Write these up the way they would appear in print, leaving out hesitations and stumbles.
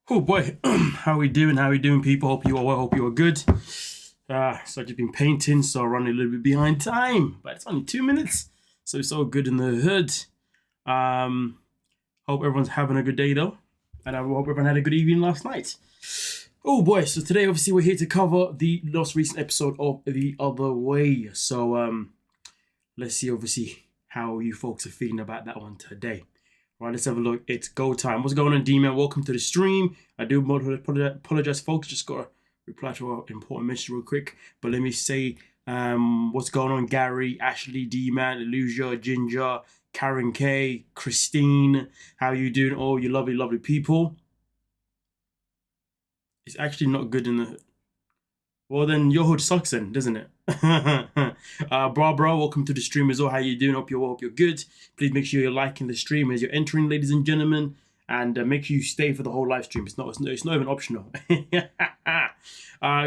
Oh boy, how we doing? How we doing, people? Hope you are well. Hope you are good. So I've just been painting, so I'm running a little bit behind time, but it's only 2 minutes, so it's all good in the hood. Um, Hope everyone's having a good day though, and I hope everyone had a good evening last night. Oh boy, so today obviously we're here to cover the most recent episode of The Other Way. So let's see obviously how you folks are feeling about that one today. Right, let's have a look. It's go time. What's going on, D-Man? Welcome to the stream. I do apologize, folks. Just got to reply to an important message real quick. But let me say what's going on, Gary, Ashley, D-Man, Elusia, Ginger, Karen K, Christine. How you doing? All you lovely, lovely people. It's actually not good in the... Well, then your hood sucks then, doesn't it? Bro, welcome to the stream as well. How you doing? Hope you're good. Please make sure you're liking the stream as you're entering, ladies and gentlemen, and make sure you stay for the whole live stream. It's not even optional.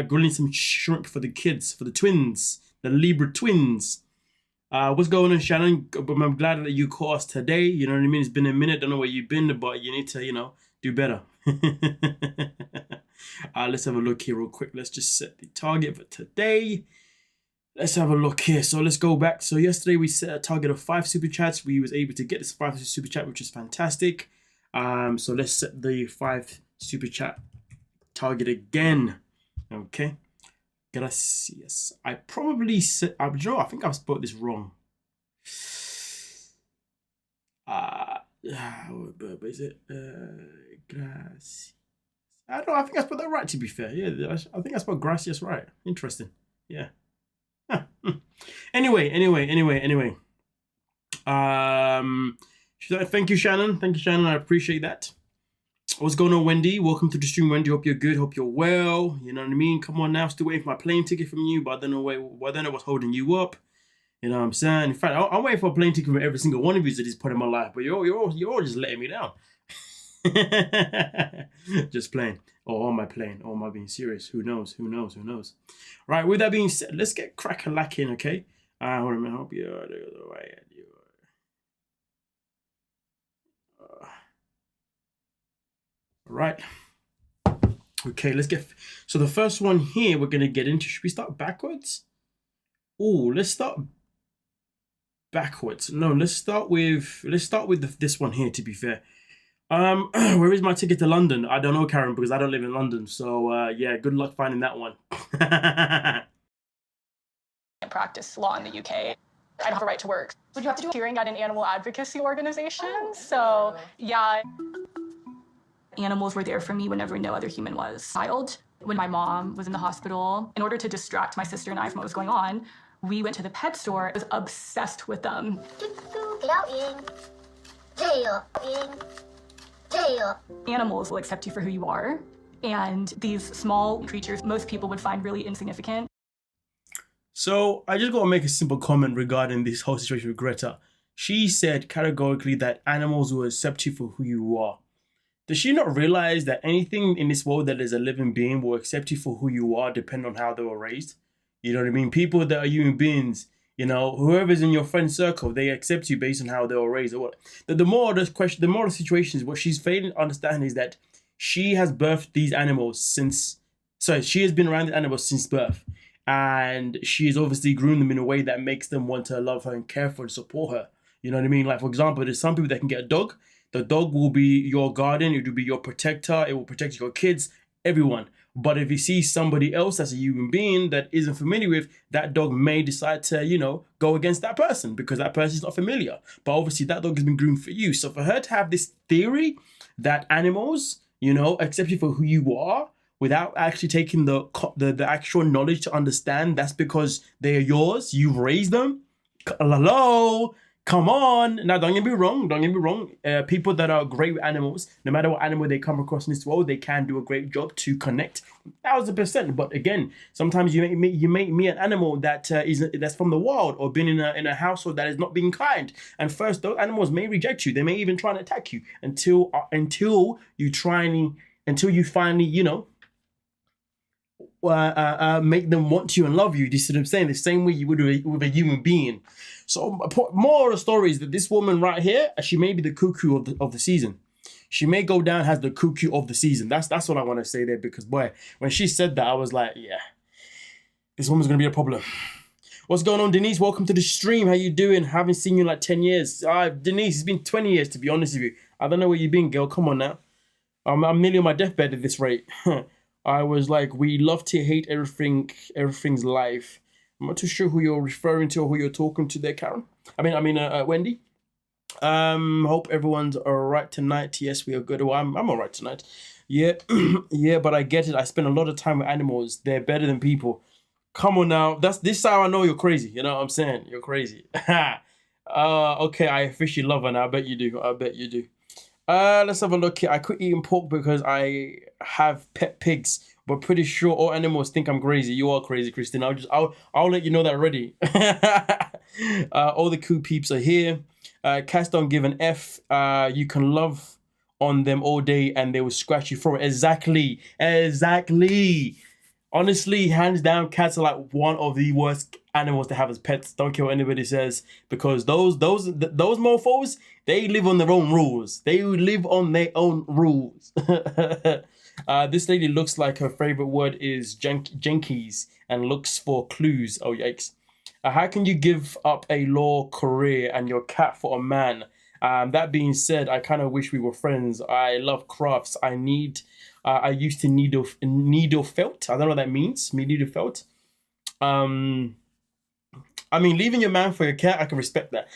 Grilling some shrimp for the kids, for the twins, the Libra twins. What's going on, Shannon? I'm glad that you caught us today. You know what I mean? It's been a minute. Don't know where you've been, but you need to, do better. Let's have a look here real quick. Let's just set the target for today. Let's have a look here. So let's go back. So yesterday we set a target of 5 super chats. We was able to get this 5 super chat, which is fantastic. So let's set the 5 super chat target again. Okay. Gracias. I probably said, I think I've spelled this wrong. Is it gracias? I don't know. I think I spelled that right, to be fair. Yeah, I think I spelled gracias right. Interesting. Yeah. Anyway. Thank you, Shannon. I appreciate that. What's going on, Wendy? Welcome to the stream, Wendy. Hope you're good. Hope you're well. You know what I mean? Come on now. Still waiting for my plane ticket from you, but I don't know what's holding you up. You know what I'm saying? In fact, I'm waiting for a plane ticket from every single one of you at this point in my life, but you're all just letting me down. Just playing. Or am I playing? Or am I being serious? Who knows? Right, with that being said, let's get crack-a-lacking, okay? Hold on, I hope you're the way. Right. Okay, let's get... So the first one here we're going to get into... Should we start backwards? Oh, let's start backwards. No, let's start with this one here, to be fair. Where is my ticket to London? I don't know, Karen, because I don't live in London. So yeah, good luck finding that one. I practice law in the UK. I don't have a right to work. Would you have to do a hearing at an animal advocacy organization? So yeah. Animals were there for me whenever no other human was. Child, when my mom was in the hospital, in order to distract my sister and I from what was going on, we went to the pet store. I was obsessed with them. Animals will accept you for who you are, and these small creatures most people would find really insignificant. So I just got to make a simple comment regarding this whole situation with Greta. She said categorically that animals will accept you for who you are. Does she not realize that anything in this world that is a living being will accept you for who you are, depending on how they were raised? You know what I mean? People that are human beings, whoever's in your friend circle, they accept you based on how they were raised. Or what? The more the situation is, what she's failing to understand is that she has birthed these animals she has been around the animals since birth. And she's obviously groomed them in a way that makes them want to love her and care for and support her. You know what I mean? Like, for example, there's some people that can get a dog. The dog will be your guardian. It will be your protector. It will protect your kids, everyone. But if you see somebody else as a human being that isn't familiar with, that dog may decide to, go against that person because that person is not familiar. But obviously that dog has been groomed for you. So for her to have this theory that animals, accept you for who you are without actually taking the actual knowledge to understand that's because they are yours, you've raised them. Hello? Come on. Now, don't get me wrong. People that are great with animals, no matter what animal they come across in this world, they can do a great job to connect 1,000%. But again, sometimes you may meet an animal that's from the wild or been in a household that is not being kind. And first, those animals may reject you. They may even try and attack you until you finally, make them want you and love you. You see what I'm saying? The same way you would with a human being. So more of the story is that this woman right here, she may be the cuckoo of the season. She may go down as the cuckoo of the season. That's what I want to say there, because boy, when she said that, I was like, yeah, this woman's gonna be a problem. What's going on, Denise? Welcome to the stream. How you doing? Haven't seen you in like 10 years. Denise, it's been 20 years to be honest with you. I don't know where you've been, girl. Come on now. I'm nearly on my deathbed at this rate. I was like, we love to hate everything. Everything's life. I'm not too sure who you're referring to or who you're talking to there, Karen. Wendy. Hope everyone's all right tonight. Yes, we are good. Well, I'm all right tonight. Yeah, yeah, but I get it. I spend a lot of time with animals. They're better than people. Come on now. This is how I know you're crazy. You know what I'm saying? You're crazy. Okay, I officially love her now. I bet you do. I bet you do. Let's have a look here. I quit eating pork because I have pet pigs, but pretty sure all animals think I'm crazy. You are crazy, Christine. I'll let you know that already. All the cool peeps are here. Cats don't give an F. You can love on them all day and they will scratch you for it. Exactly. Honestly, hands down, cats are like one of the worst animals to have as pets. Don't care what anybody says, because those mofos, they live on their own rules. They live on their own rules. This lady looks like her favorite word is Jenkies and looks for clues. Oh yikes! How can you give up a law career and your cat for a man? That being said, I kind of wish we were friends. I love crafts. I used to needle felt. I don't know what that means. Needle felt. I mean, leaving your man for your cat, I can respect that.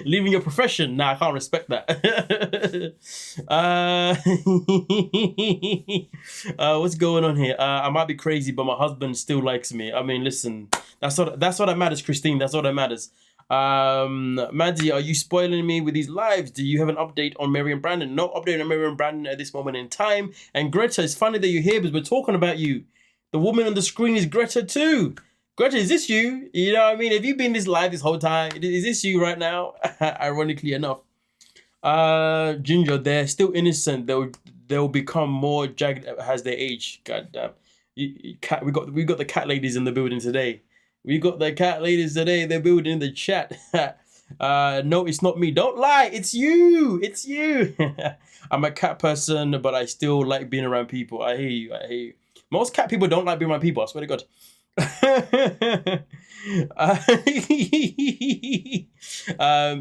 Leaving your profession, nah, I can't respect that. What's going on here? I might be crazy, but my husband still likes me. I mean, listen, that's what that matters, Christine. That's all that matters. Maddie, are you spoiling me with these lives? Do you have an update on Mary and Brandon? No update on Mary and Brandon at this moment in time. And Greta, it's funny that you're here because we're talking about you. The woman on the screen is Greta too. Greta, is this you? You know what I mean? Have you been this live this whole time? Is this you right now? Ironically enough. Ginger, they're still innocent. They'll become more jagged as they age. God damn. We got the cat ladies in the building today. We got the cat ladies today. They're building in the chat. No, it's not me. Don't lie. It's you. It's you. I'm a cat person, but I still like being around people. I hear you. Most cat people don't like being around people. I swear to God.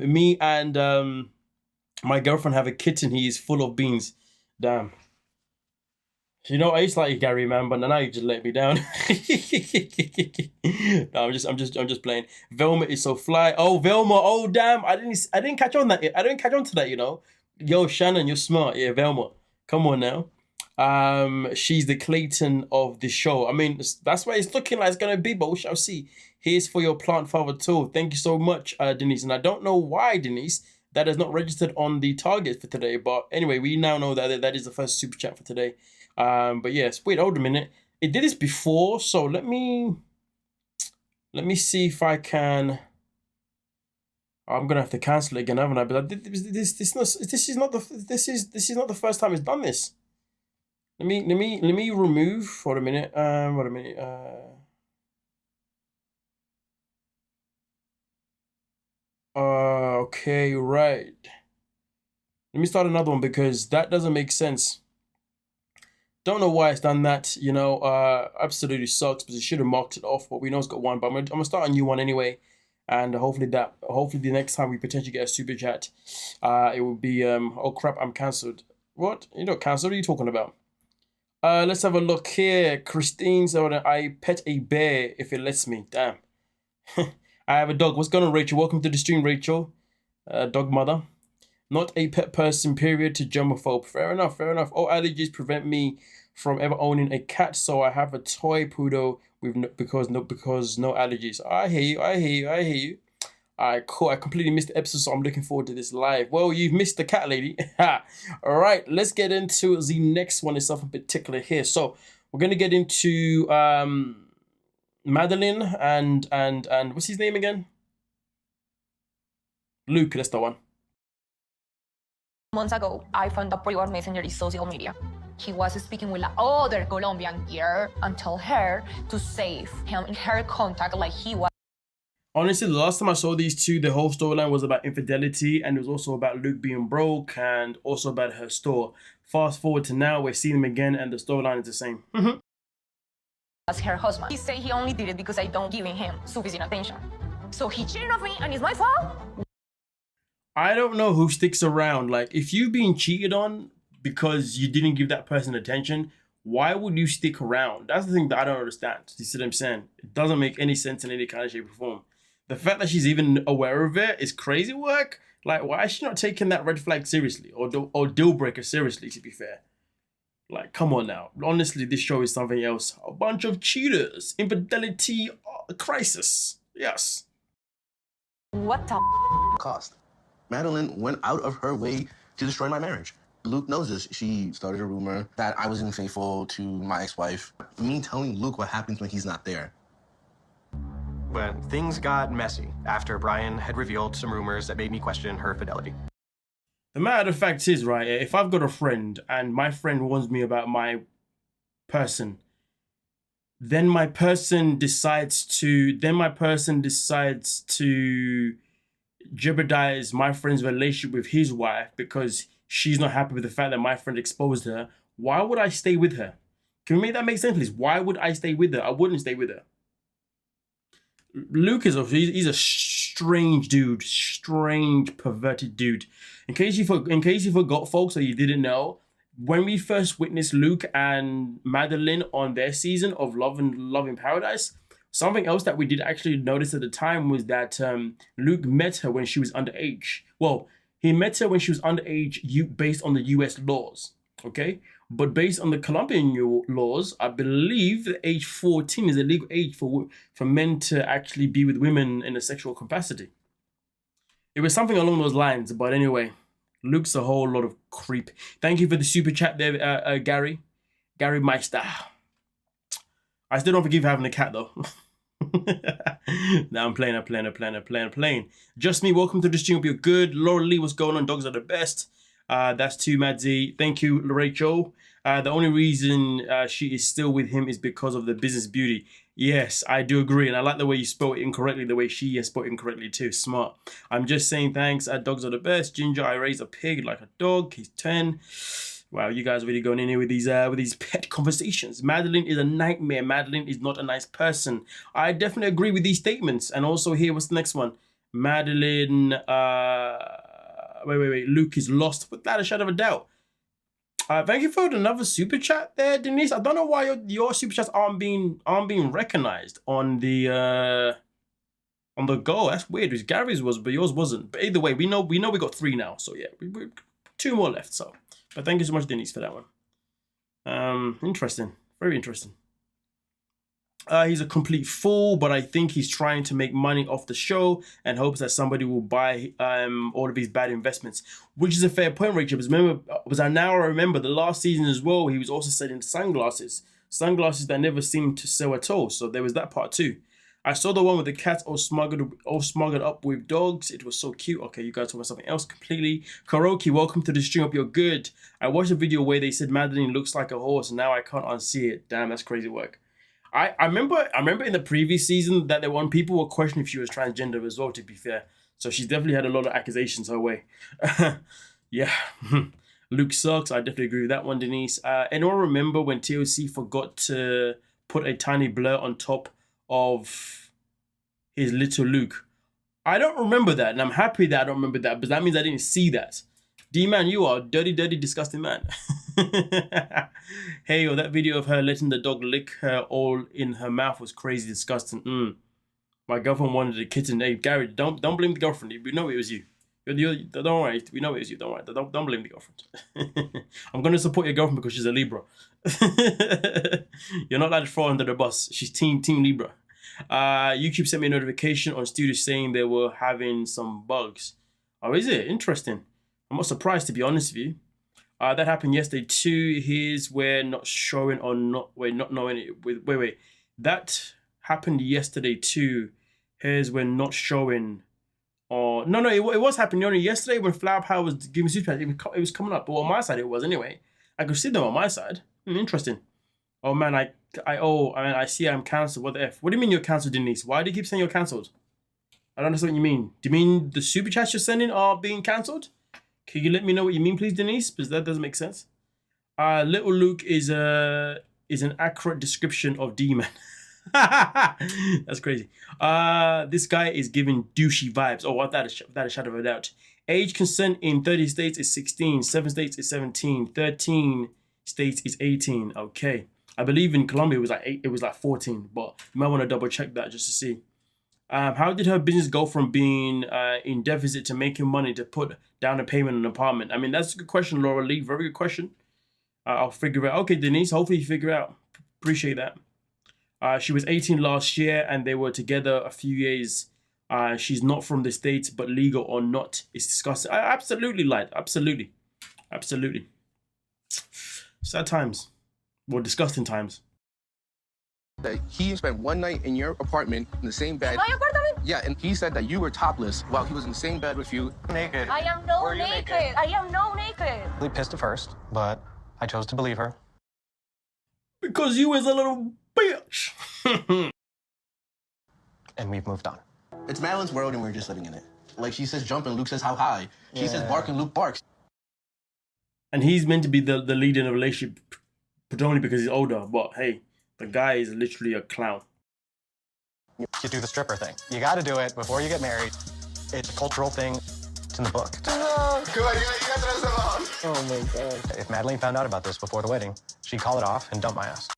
Me and my girlfriend have a kitten. He is full of beans. Damn. You know, I used to like you, Gary, man, but now you just let me down. No, I'm just playing. Velma is so fly. Oh, Velma. Oh, damn. I didn't catch on that. I didn't catch on to that. You know. Yo, Shannon, you're smart. Yeah, Velma. Come on now. She's the Clayton of the show. I mean, that's what it's looking like it's gonna be, but we shall see. Here's for your plant father tool. Thank you so much, Denise. And I don't know why, Denise, that is not registered on the target for today. But anyway, we now know that is the first super chat for today. But yes, wait, hold a minute. It did this before, so let me see if I can. I'm gonna have to cancel it again, haven't I? But this is not the first time it's done this. Let me remove for a minute. Okay, right. Let me start another one because that doesn't make sense. Don't know why it's done that. You know, absolutely sucks because it should have marked it off. But we know it's got one. But I'm gonna start a new one anyway, and hopefully the next time we potentially get a super chat, it will be oh crap, I'm cancelled. What? You're not cancelled? What are you talking about? Let's have a look here. Christine said, I pet a bear if it lets me. Damn. I have a dog. What's going on, Rachel? Welcome to the stream, Rachel. Dog mother. Not a pet person, period, to germaphobe. Fair enough. All allergies prevent me from ever owning a cat, so I have a toy poodle because no allergies. I hear you. Alright, cool. I completely missed the episode, so I'm looking forward to this live. Well, you've missed the cat lady. Alright, let's get into the next one itself in particular here. So we're gonna get into Madeline and what's his name again? Luke, that's the one. Months ago, I found a private messenger in social media. He was speaking with another Colombian girl and told her to save him in her contact like he was. Honestly, the last time I saw these two, the whole storyline was about infidelity, and it was also about Luke being broke, and also about her store. Fast forward to now, we're seeing them again, and the storyline is the same. As her husband. He said he only did it because I don't giving him sufficient attention. So he cheated on me and it's my fault? I don't know who sticks around. Like, if you've been cheated on because you didn't give that person attention, why would you stick around? That's the thing that I don't understand. You see what I'm saying? It doesn't make any sense in any kind of shape or form. The fact that she's even aware of it is crazy work. Like, why is she not taking that red flag seriously, or deal breaker seriously, to be fair? Like, come on now. Honestly, this show is something else. A bunch of cheaters, infidelity, crisis. Yes. What the cost? Madeline went out of her way to destroy my marriage. Luke knows this. She started a rumor that I was unfaithful to my ex-wife. Me telling Luke what happens when he's not there. When things got messy after Brian had revealed some rumors that made me question her fidelity. The matter of fact is, right, if I've got a friend and my friend warns me about my person, then my person decides to jeopardize my friend's relationship with his wife because she's not happy with the fact that my friend exposed her. Why would I stay with her? Can we make that make sense, please? Why would I stay with her? I wouldn't stay with her. Luke he's a strange dude, strange perverted dude. In case you forgot, folks, or you didn't know, when we first witnessed Luke and Madeline on their season of Love in Paradise, something else that we did actually notice at the time was that Luke met her when she was underage. Well, he met her when she was underage based on the US laws, okay? But based on the Colombian laws, I believe that age 14 is a legal age for men to actually be with women in a sexual capacity. It was something along those lines, but anyway, Luke's a whole lot of creep. Thank you for the super chat there, Gary Meister. I still don't forgive having a cat though. Now I'm playing. Just me, welcome to the stream. Hope you're good. Laura Lee, what's going on? Dogs are the best. That's too Madzi. Thank you, Rachel. The only reason she is still with him is because of the business beauty. Yes, I do agree. And I like the way you spelled it incorrectly, the way she has spelled it incorrectly too. Smart. I'm just saying thanks. Dogs are the best. Ginger, I raise a pig like a dog. He's 10. Wow, you guys are really going in here with these pet conversations. Madeline is a nightmare. Madeline is not a nice person. I definitely agree with these statements. And also here, what's the next one? Madeline, wait. Luke is lost without a shadow of a doubt. Thank you for another super chat there, Denise. I don't know why your super chats aren't being recognized on the go. That's weird. Because Gary's was, but yours wasn't. But either way, we know we got 3 now. So yeah, we 2 more left. So, but thank you so much, Denise, for that one. Interesting. Very interesting. He's a complete fool, but I think he's trying to make money off the show and hopes that somebody will buy all of his bad investments, which is a fair point, Rachel. Because I remember the last season as well, he was also selling sunglasses that never seemed to sell at all. So there was that part too. I saw the one with the cats all smuggled up with dogs. It was so cute. Okay, you guys talking about something else completely. Karoki, welcome to the stream. Hope you're good. I watched a video where they said Madeline looks like a horse, and now I can't unsee it. Damn, that's crazy work. I remember in the previous season that people were questioning if she was transgender as well, to be fair. So she's definitely had a lot of accusations her way. Yeah. Luke sucks. I definitely agree with that one, Denise. Anyone remember when TOC forgot to put a tiny blur on top of his little Luke? I don't remember that, and I'm happy that I don't remember that, but that means I didn't see that. D-man, you are a dirty, disgusting man. Hey, yo, that video of her letting the dog lick her all in her mouth was crazy disgusting. My girlfriend wanted a kitten. Hey, Gary, don't blame the girlfriend. We know it was you. Don't worry. We know it was you. Don't worry. Don't blame the girlfriend. I'm going to support your girlfriend because she's a Libra. You're not allowed to throw her under the bus. She's team Libra. YouTube sent me a notification on studio saying they were having some bugs. Oh, is it? Interesting. I'm not surprised, to be honest with you. That happened yesterday too. Here's where not showing or not knowing it. Wait. That happened yesterday too. Here's when not showing. Or no, it was happening only yesterday when Flower Power was giving super. It was coming up, but on my side it was anyway. I could see them on my side. Interesting. Oh man, I see I'm cancelled. What the f? What do you mean you're cancelled, Denise? Why do you keep saying you're cancelled? I don't understand what you mean. Do you mean the super chats you're sending are being cancelled? Can you let me know what you mean, please, Denise? Because that doesn't make sense. Little Luke is an accurate description of D-Man. That's crazy. This guy is giving douchey vibes. Oh, without a shadow of a doubt. Age consent in 30 states is 16, 7 states is 17, 13 states is 18. Okay. I believe in Colombia it was like 14, but you might want to double check that just to see. How did her business go from being in deficit to making money to put down a payment on an apartment? I mean, that's a good question, Laura Lee. Very good question. I'll figure it out. Okay, Denise, hopefully you figure it out. Appreciate that. She was 18 last year and they were together a few years. She's not from the States, but legal or not, it's disgusting. I absolutely lied. Absolutely. Absolutely. Sad times. Well, disgusting times. That he spent one night in your apartment in the same bed. My apartment? Yeah, and he said that you were topless while he was in the same bed with you. Naked. I am no Were you naked. I am no naked. Really pissed at first, but I chose to believe her. Because you was a little bitch. And we've moved on. It's Madeline's world and we're just living in it. Like she says jump and Luke says how high. She says bark and Luke barks. And he's meant to be the lead in a relationship predominantly because he's older. But hey, the guy is literally a clown. You do the stripper thing. You got to do it before you get married. It's a cultural thing. It's in the book. Oh my God. If Madeline found out about this before the wedding, she'd call it off and dump my ass.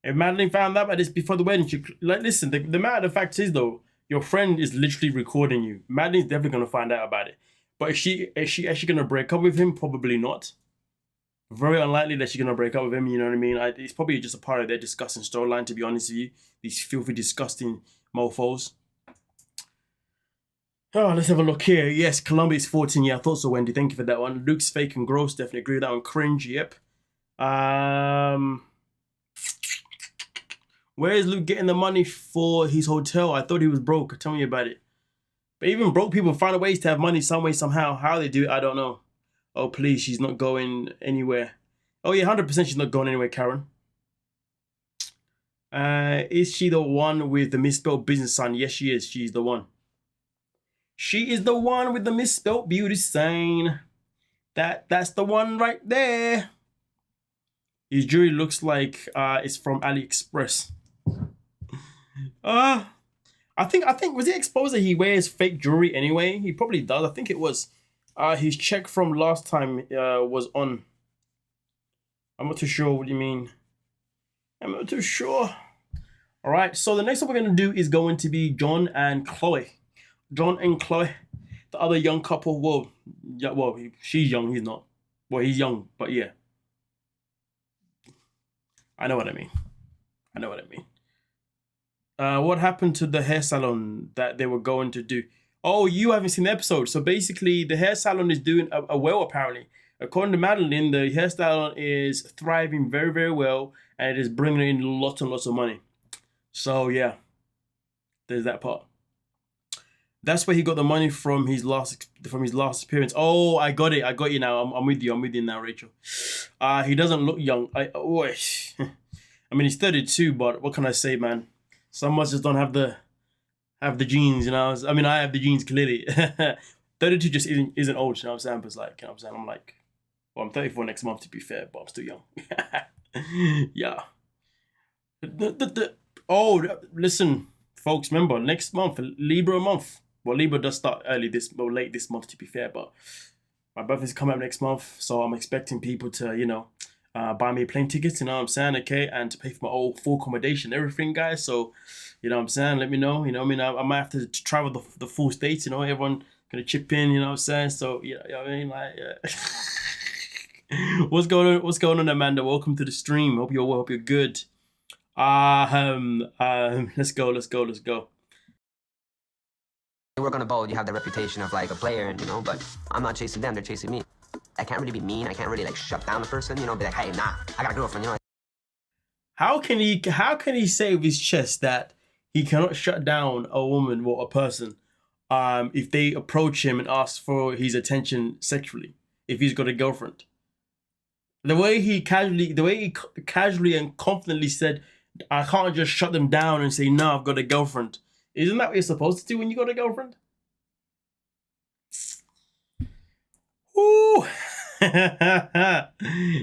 If Madeline found out about this before the wedding, listen, the matter of fact is though, your friend is literally recording you. Madeline's definitely going to find out about it. But is she actually going to break up with him? Probably not. Very unlikely that she's going to break up with him, you know what I mean? It's probably just a part of their disgusting storyline, to be honest with you. These filthy, disgusting mofos. Oh, let's have a look here. Yes, Colombia is 14. Yeah, I thought so, Wendy. Thank you for that one. Luke's fake and gross. Definitely agree with that one. Cringe, yep. Where is Luke getting the money for his hotel? I thought he was broke. Tell me about it. But even broke people find ways to have money some way, somehow. How they do it, I don't know. Oh, please, she's not going anywhere. Oh, yeah, 100% she's not going anywhere, Karen. Is she the one with the misspelled business sign? Yes, she is. She's the one. She is the one with the misspelled beauty sign. That's the one right there. His jewelry looks like it's from AliExpress. I think was it exposed that he wears fake jewelry anyway? He probably does. I think it was. His check from last time was on. I'm not too sure what you mean. I'm not too sure. All right, so the next one we're going to do is going to be John and Chloe. John and Chloe, the other young couple. Well, yeah, well, she's young, he's not. Well, he's young, but yeah. I know what I mean. I know what I mean. What happened to the hair salon that they were going to do? Oh, you haven't seen the episode. So basically, the hair salon is doing a well, apparently. According to Madeline, the hair salon is thriving very, very well. And it is bringing in lots and lots of money. So, yeah. There's that part. That's where he got the money from his last appearance. Oh, I got it. I got you now. I'm with you. I'm with you now, Rachel. He doesn't look young. I mean, he's 32, but what can I say, man? Some of us just don't have the genes, you know. I mean, I have the genes clearly. 32 just isn't old, you know what I'm saying? But it's like, you know what I'm saying? I'm like, well, I'm 34 next month to be fair, but I'm still young. Yeah. Oh, listen, folks, remember next month, Libra month. Well, Libra does start late this month to be fair, but my birthday's coming up next month, so I'm expecting people to, you know, buy me plane tickets, you know what I'm saying, okay, and to pay for my whole full accommodation, everything, guys. So, you know what I'm saying, let me know, you know what I mean, I might have to travel the full states, you know, everyone gonna chip in, you know what I'm saying, so, you know what I mean, like, yeah. What's going on, Amanda? Welcome to the stream. Hope you're well, hope you're good. Let's go. You work on a boat, you have the reputation of like a player, and you know, but I'm not chasing them, they're chasing me. I can't really be mean, I can't really like shut down the person, you know, be like, hey, nah, I got a girlfriend, you know. How can he say with his chest that he cannot shut down a woman or a person if they approach him and ask for his attention sexually, if he's got a girlfriend? The way he casually and confidently said, I can't just shut them down and say, no, I've got a girlfriend. Isn't that what you're supposed to do when you got a girlfriend? Ooh.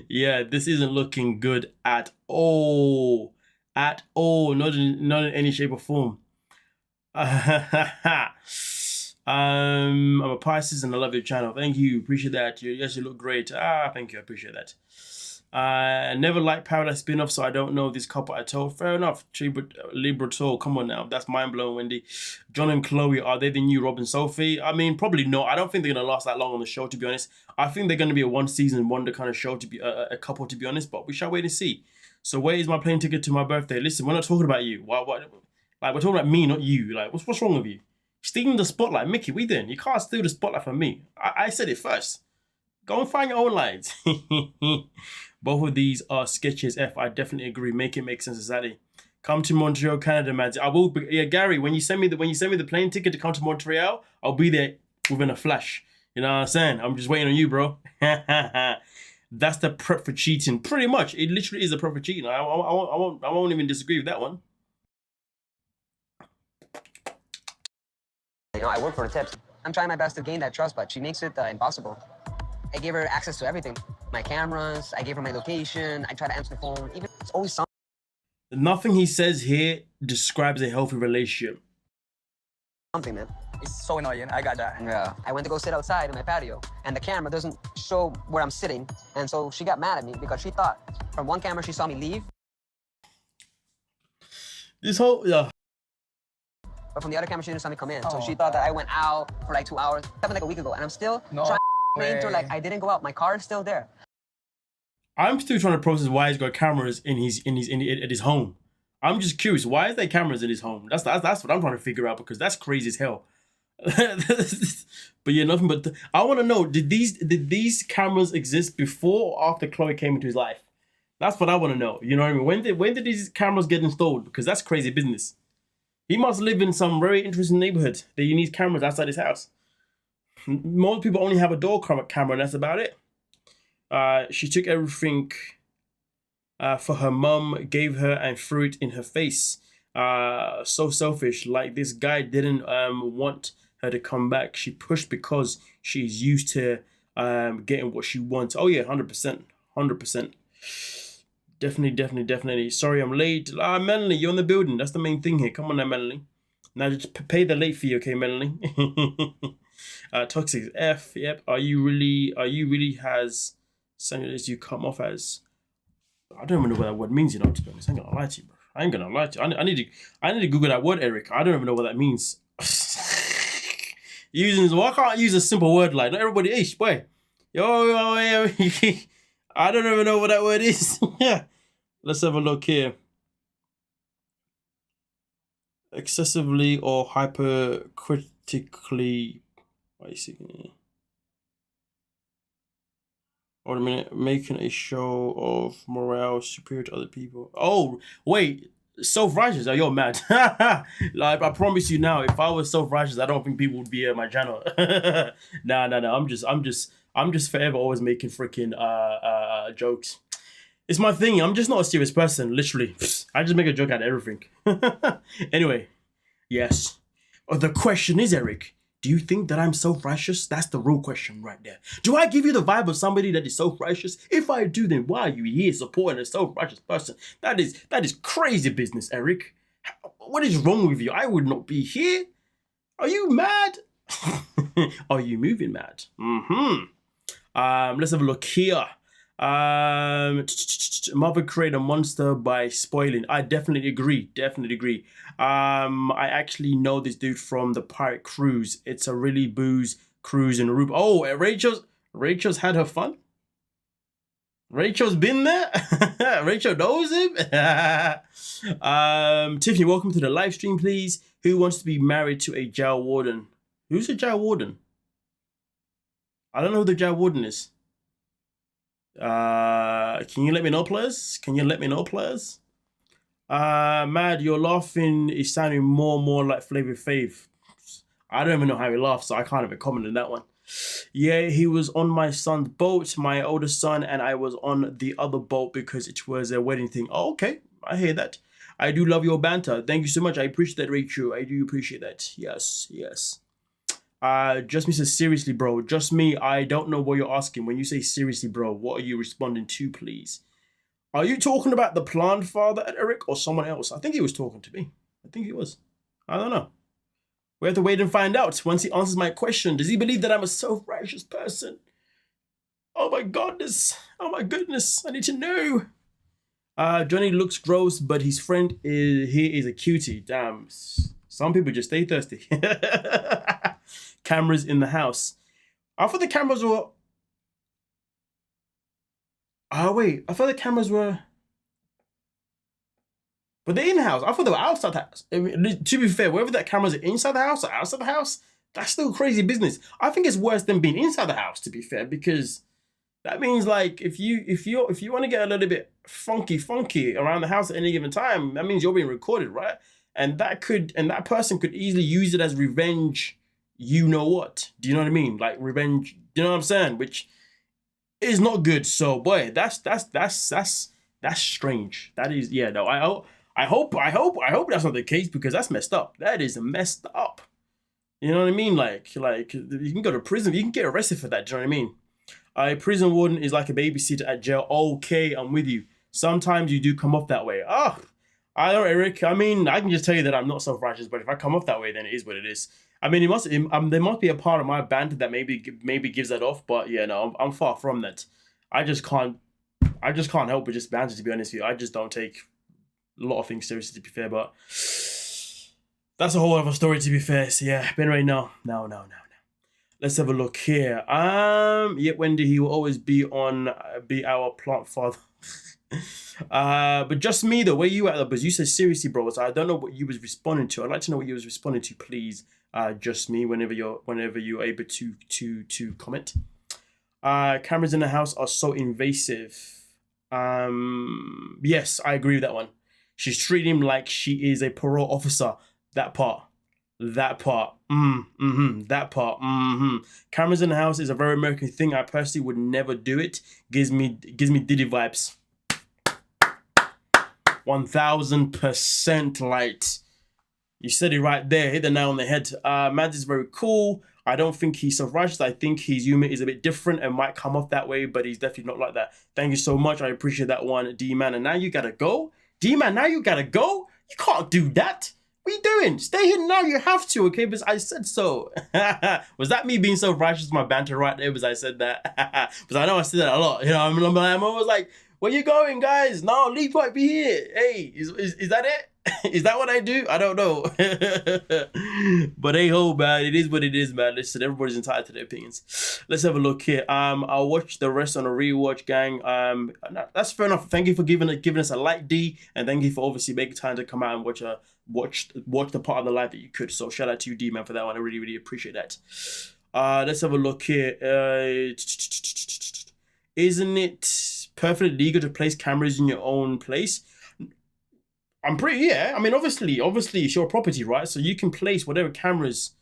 Yeah, this isn't looking good at all. At all. Not in any shape or form. I'm a Pisces and I love your channel. Thank you. Appreciate that. Yes, you look great. Thank you. I appreciate that. I never liked Paradise spin-off, so I don't know this couple at all. Fair enough. Libra Tall. Come on now. That's mind-blowing, Wendy. John and Chloe, are they the new Rob and Sophie? I mean, probably not. I don't think they're going to last that long on the show, to be honest. I think they're going to be a one-season wonder kind of show, to be a couple, to be honest. But we shall wait and see. So where is my plane ticket to my birthday? Listen, we're not talking about you. What? Like, we're talking about me, not you. Like, what's wrong with you? Stealing the spotlight. Mickey, we doing? You can't steal the spotlight from me. I said it first. Go and find your own lines. Both of these are sketchy as F. I definitely agree. Make it make sense, exactly. Come to Montreal, Canada, man. I will be, yeah, Gary, when you send me the plane ticket to come to Montreal, I'll be there within a flash. You know what I'm saying? I'm just waiting on you, bro. That's the prep for cheating. Pretty much. It literally is a prep for cheating. I won't even disagree with that one. You know, I work for the tips. I'm trying my best to gain that trust, but she makes it impossible. I gave her access to everything. My cameras, I gave her my location, I try to answer the phone. Even it's always something. Nothing he says here describes a healthy relationship. Something, man. It's so annoying. I got that. Yeah. I went to go sit outside in my patio, and the camera doesn't show where I'm sitting. And so she got mad at me because she thought from one camera she saw me leave. This whole, yeah. But from the other camera, she didn't saw me come in. So she thought that I went out for like 2 hours. It happened like a week ago, and I'm still trying to explain to her, like, I didn't go out. My car is still there. I'm still trying to process why he's got cameras at his home. I'm just curious, why is there cameras in his home? That's what I'm trying to figure out, because that's crazy as hell. But yeah, nothing but I want to know, did these cameras exist before or after Chloe came into his life? That's what I want to know. You know what I mean? When did these cameras get installed? Because that's crazy business. He must live in some very interesting neighborhood that he needs cameras outside his house. Most people only have a door camera, and that's about it. She took everything for her mum, gave her and threw it in her face. So selfish. Like, this guy didn't want her to come back. She pushed because she's used to getting what she wants. Oh yeah, 100%. 100%. Definitely. Sorry, I'm late. Melanie, you're in the building. That's the main thing here. Come on now, Melanie. Now just pay the late fee, okay, Melanie? Toxic F. Yep. Are you really has something that you come off as? I don't even know what that word means. You know, to be honest, I ain't gonna lie to you, bro. I ain't gonna lie to you. I need to Google that word, Eric. I don't even know what that means. Why can't I use a simple word like not everybody? Ish, boy. Yo, I don't even know what that word is. Yeah. Let's have a look here. Excessively or hypercritically. What is it? Wait a minute. Making a show of morale superior to other people. Oh, wait. Self-righteous. Oh, you're mad. Like, I promise you now, if I was self-righteous, I don't think people would be at my channel. Nah. I'm just forever always making freaking jokes. It's my thing. I'm just not a serious person, literally. I just make a joke out of everything. Anyway, yes. The question is, Eric, do you think that I'm self-righteous? That's the real question right there. Do I give you the vibe of somebody that is self-righteous? If I do, then why are you here supporting a self-righteous person? That is crazy business, Eric. What is wrong with you? I would not be here. Are you mad? Are you moving mad? Let's have a look here. Mother create a monster by spoiling. I definitely agree. I actually know this dude from the Pirate Cruise. It's a really booze cruise in Aruba. Oh, Rachel's had her fun. Rachel's been there. Rachel knows him. Tiffany, welcome to the live stream, please. Who wants to be married to a jail warden? Who's a jail warden? I don't know who the jail warden is. Can you let me know, please? Mad, your laughing is sounding more and more like Flavor Flav. I don't even know how he laughs, so I can't even comment on that one. Yeah, he was on my son's boat, my oldest son, and I was on the other boat because it was a wedding thing. Oh, okay, I hear that. I do love your banter. Thank you so much. I appreciate that, Rachel. I do appreciate that. Yes, yes. Just me says, seriously, bro. Just me. I don't know what you're asking. When you say seriously, bro, what are you responding to, please? Are you talking about the plant father at Eric or someone else? I think he was talking to me. I think he was. I don't know. We have to wait and find out. Once he answers my question, does he believe that I'm a self-righteous person? Oh my goodness. Oh my goodness. I need to know. Johnny looks gross, but his friend is a cutie. Damn. Some people just stay thirsty. Cameras in the house. I thought the cameras were... Oh, wait. I thought the cameras were... But they're in the house. I thought they were outside the house. I mean, to be fair, whether that cameras are inside the house or outside the house, that's still crazy business. I think it's worse than being inside the house, to be fair, because that means like if you want to get a little bit funky around the house at any given time, that means you're being recorded, right? And that person could easily use it as revenge. You know what? Do you know what I mean? Like revenge. Do you know what I'm saying? Which is not good. So boy, that's strange. That is, yeah. No, I hope that's not the case because that's messed up. That is messed up. You know what I mean? Like you can go to prison. You can get arrested for that. Do you know what I mean? A prison warden is like a babysitter at jail. Okay, I'm with you. Sometimes you do come off that way. Oh, I don't, Eric. I mean, I can just tell you that I'm not self-righteous, but if I come off that way, then it is what it is. I mean, there must be a part of my banter that maybe gives that off, but yeah, no, I'm far from that. I just can't help but just banter, to be honest with you. I just don't take a lot of things seriously, to be fair, but that's a whole other story, to be fair. So yeah, Ben Ray, no. Let's have a look here. Yeah, Wendy, he will always be our plant father. But just me though, where you at though? Because you said seriously, bro. So I don't know what you was responding to. I'd like to know what you was responding to, please. Just me, whenever you're able to comment. Cameras in the house are so invasive. Yes, I agree with that one. She's treating him like she is a parole officer. That part. That part. Cameras in the house is a very American thing. I personally would never do it. Gives me Diddy vibes. 1000% light. You said it right there. Hit the nail on the head. Mads is very cool. I don't think he's self-righteous. I think his humor is a bit different and might come off that way, but he's definitely not like that. Thank you so much. I appreciate that one, D-Man. And now you gotta go? D-Man, now you gotta go? You can't do that. What are you doing? Stay here now. You have to, okay? Because I said so. Was that me being self-righteous? My banter right there because I said that. Because I know I said that a lot. You know, I'm always like, where you going, guys? No, Lee might be here. Hey, is that it? Is that what I do? I don't know. But hey ho, man, it is what it is, man. Listen, everybody's entitled to their opinions. Let's have a look here. I'll watch the rest on a rewatch, gang. That's fair enough. Thank you for giving us a like, D, and thank you for obviously making time to come out and watch the part of the live that you could. So shout out to you, D, man, for that one. I really, really appreciate that. Let's have a look here. Isn't it perfectly legal to place cameras in your own place? Yeah. I mean, obviously, it's your property, right? So you can place whatever cameras.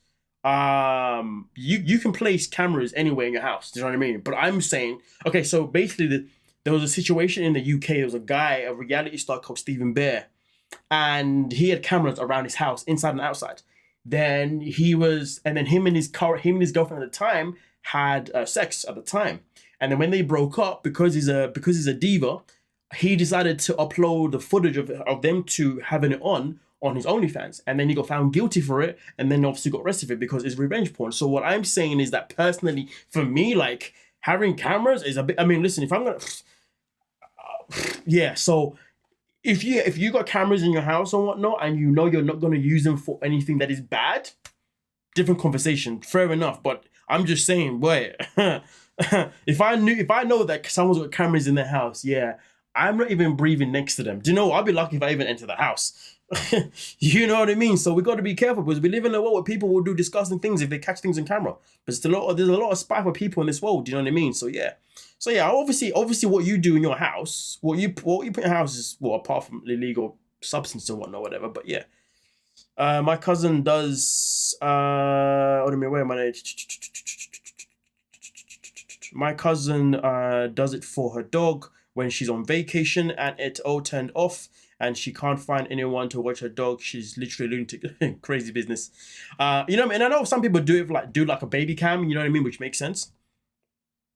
You can place cameras anywhere in your house. Do you know what I mean? But I'm saying, okay, so basically, there was a situation in the UK. There was a reality star called Stephen Bear, and he had cameras around his house, inside and outside. Then him and his girlfriend at the time had sex at the time, and then when they broke up, because he's a diva, he decided to upload the footage of them two having it on his OnlyFans. And then he got found guilty for it. And then obviously got arrested for it because it's revenge porn. So what I'm saying is that personally, for me, like having cameras is a bit, I mean, listen, if I'm going to, yeah. So if you got cameras in your house or whatnot, and you know you're not going to use them for anything that is bad, different conversation, fair enough. But I'm just saying, boy, if I know that someone's got cameras in their house, yeah, I'm not even breathing next to them. Do you know what? I'll be lucky if I even enter the house. You know what I mean? So we got to be careful because we live in a world where people will do disgusting things if they catch things on camera. But there's a lot of spiteful people in this world. Do you know what I mean? So yeah. Obviously, what you do in your house, what you put in your house is, well, apart from illegal substance and whatnot, whatever. But yeah, my cousin does. What do you mean? Where am I? My cousin does it for her dog when she's on vacation and it all turned off and she can't find anyone to watch her dog. She's literally lunatic. Crazy business. You know what I mean? And I know some people do like a baby cam, you know what I mean, which makes sense.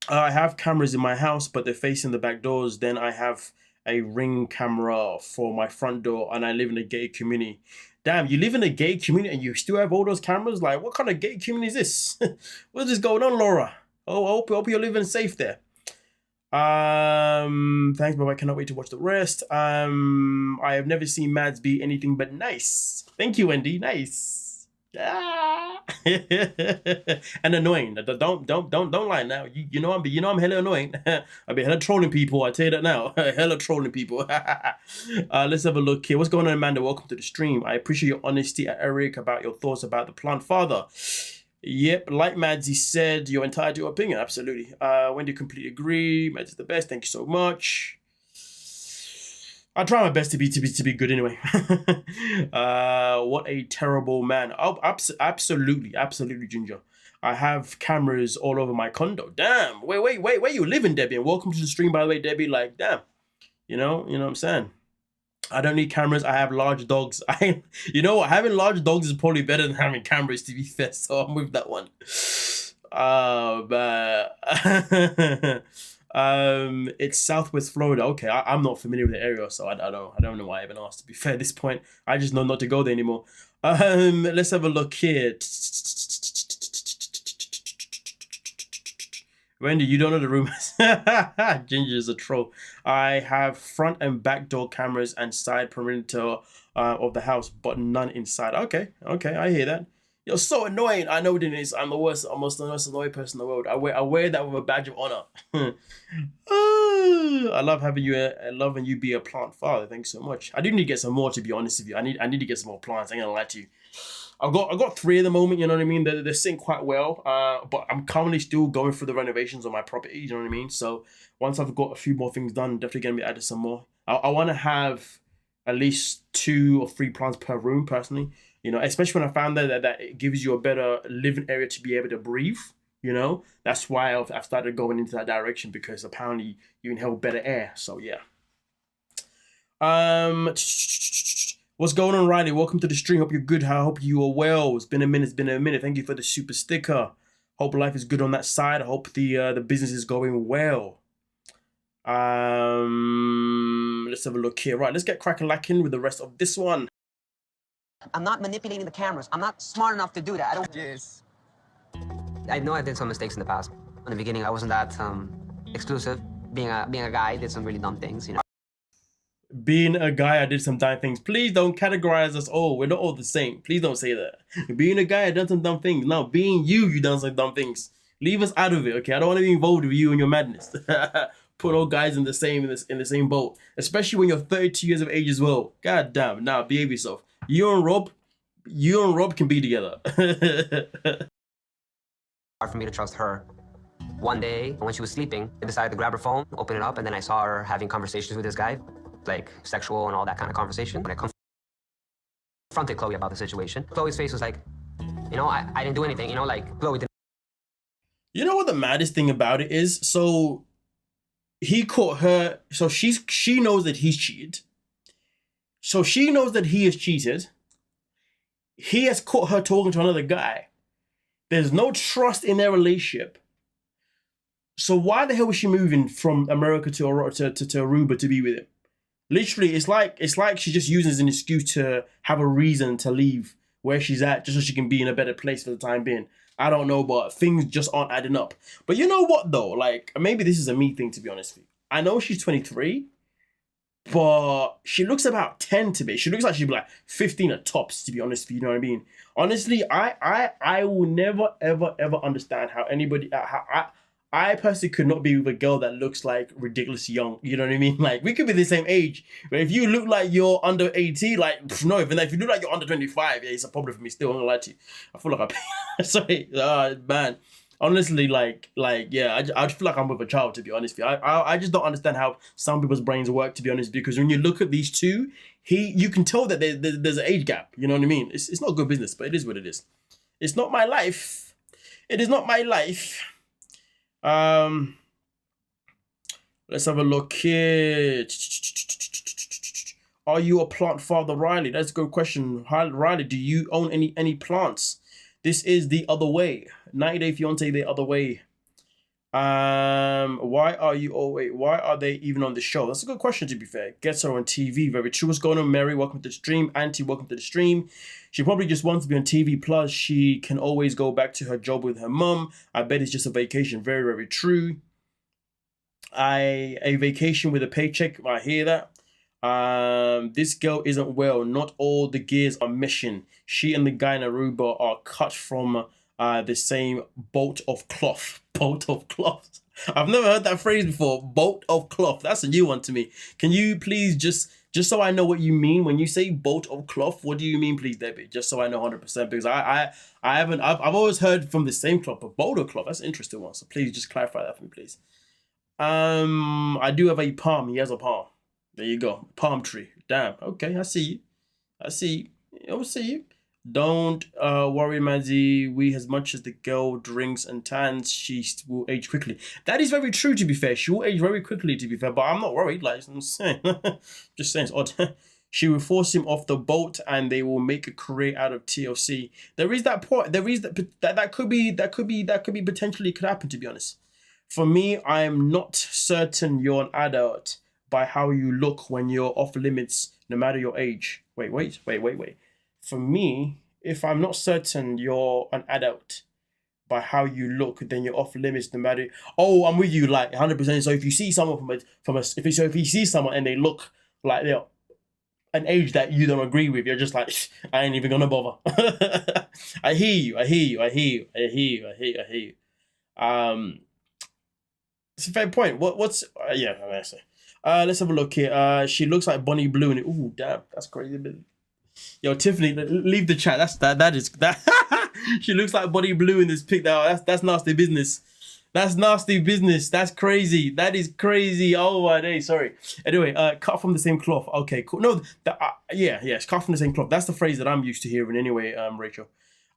I have cameras in my house, but they're facing the back doors. Then I have a Ring camera for my front door, and I live in a gay community. Damn, you live in a gay community and you still have all those cameras? Like, what kind of gay community is this? What is going on, Laura? Oh, I hope you're living safe there. Thanks, but I cannot wait to watch the rest. I have never seen Mads be anything but nice. Thank you, Wendy. Nice. Ah. And annoying. Don't lie now. You know I'm hella annoying. I be hella trolling people. I tell you that now. Hella trolling people. Let's have a look here. What's going on, Amanda? Welcome to the stream. I appreciate your honesty, Eric, about your thoughts about the plant father. Yep, like Madsy said, you're entitled to your opinion. Absolutely. Wendy, completely agree. Mads is the best. Thank you so much. I try my best to be good anyway. What a terrible man. Oh, absolutely, Ginger. I have cameras all over my condo. Damn. Wait. Where you living, Debbie? And welcome to the stream, by the way, Debbie. Like, damn. You know what I'm saying? I don't need cameras. I have large dogs. You know what? Having large dogs is probably better than having cameras, to be fair. So I'm with that one. It's Southwest Florida. Okay, I'm not familiar with the area, so I don't know why I even asked. To be fair, at this point, I just know not to go there anymore. Let's have a look here. Wendy, you don't know the rumors. Ginger is a troll. I have front and back door cameras and side perimeter of the house, but none inside. Okay, I hear that. You're so annoying. I know what it is. I'm the worst, almost the most annoying person in the world. I wear that with a badge of honor. I love having you be a plant father. Thanks so much. I do need to get some more, to be honest with you. I need to get some more plants. I'm gonna lie to you. I've got 3 at the moment, you know what I mean? They're sitting quite well, but I'm currently still going through the renovations on my property, you know what I mean? So once I've got a few more things done, definitely going to be adding some more. I want to have at least 2 or 3 plants per room, personally, you know, especially when I found that it gives you a better living area to be able to breathe, you know? That's why I've started going into that direction, because apparently you inhale better air, so yeah. What's going on, Riley? Welcome to the stream. Hope you're good. I hope you are well. It's been a minute. Thank you for the super sticker. Hope life is good on that side. I hope the business is going well. Let's have a look here. Right, let's get crack-a-lacking with the rest of this one. I'm not manipulating the cameras. I'm not smart enough to do that. I don't. Yes. I know I did some mistakes in the past. In the beginning, I wasn't that exclusive. Being a guy, I did some really dumb things, you know. Being a guy, I did some dumb things. Please don't categorize us all. We're not all the same. Please don't say that. Being a guy, I done some dumb things. No, being you done some dumb things. Leave us out of it, okay? I don't want to be involved with you and your madness. Put all guys in the same boat, especially when you're 32 years of age as well. God damn, nah, behave yourself. You and Rob can be together. Hard for me to trust her. One day, when she was sleeping, I decided to grab her phone, open it up, and then I saw her having conversations with this guy, like sexual and all that kind of conversation. When I confronted Chloe about the situation, Chloe's face was like, you know, I didn't do anything, you know, like Chloe didn't. You know what the maddest thing about it is? So he caught her, so she knows that he's cheated. So she knows that he has cheated. He has caught her talking to another guy. There's no trust in their relationship. So why the hell was she moving from America to Aruba to be with him? Literally, it's like she's just using it as an excuse to have a reason to leave where she's at, just so she can be in a better place for the time being. I don't know, but things just aren't adding up. But you know what though? Like, maybe this is a me thing, to be honest with you. I know she's 23, but she looks about 10 to me. She looks like she'd be like 15 at tops, to be honest with you. You know what I mean? Honestly, I will never ever understand how anybody I personally could not be with a girl that looks like ridiculously young. You know what I mean? Like, we could be the same age, but if you look like you're under 18, like, no, even if you look like you're under 25, yeah, it's a problem for me still. I'm gonna lie to you. I feel like sorry, man. Honestly, like, yeah, I feel like I'm with a child, to be honest with you. I just don't understand how some people's brains work, to be honest, because when you look at these two, you can tell that there's an age gap. You know what I mean? It's not good business, but it is what it is. It's not my life. It is not my life. Let's have a look here. Are you a plant father, Riley? That's a good question. Riley, do you own any plants? This is The Other Way. 90 Day Fiancé, The Other Way. Why are they even on the show? That's a good question, to be fair. Gets her on TV. Very true. What's going on, Mary? Welcome to the stream. Auntie, welcome to the stream. She probably just wants to be on TV. Plus, she can always go back to her job with her mum. I bet it's just a vacation. Very, very true. A vacation with a paycheck. I hear that. This girl isn't well. Not all the gears are meshing. She and the guy in Aruba are cut from the same bolt of cloth. Bolt of cloth. I've never heard that phrase before. Bolt of cloth. That's a new one to me. Can you please just so I know what you mean when you say bolt of cloth? What do you mean, please, Debbie? Just so I know 100%, because I haven't. I've always heard from the same cloth, but bolt of cloth. That's an interesting one. So please just clarify that for me, please. I do have a palm. He has a palm. There you go. Palm tree. Damn. Okay, I see you. I see you. I see you. Don't worry, Mazzy. We, as much as the girl drinks and tans, she will age quickly. That is very true, to be fair. She will age very quickly, to be fair. But I'm not worried. Like I'm saying, just saying it's odd. She will force him off the boat, and they will make a career out of TLC. There is that point. There is that could be potentially could happen. To be honest, for me, I am not certain you're an adult by how you look when you're off limits, no matter your age. Wait. For me, if I'm not certain you're an adult by how you look, then you're off limits no matter. Oh, I'm with you, like 100%. So if you see someone if you see someone and they look like they're an age that you don't agree with, you're just like, I ain't even gonna bother. I hear you. It's a fair point. What's yeah, let's say. Let's have a look here. She looks like Bonnie Blue and ooh, damn, that's crazy. Yo, Tiffany, leave the chat. That is she looks like Bonnie Blue in this pic. That's nasty business. That's nasty business. That's crazy. That is crazy. Oh my day. Sorry. Anyway, cut from the same cloth. Okay, cool. No, yes, cut from the same cloth. That's the phrase that I'm used to hearing anyway. Rachel.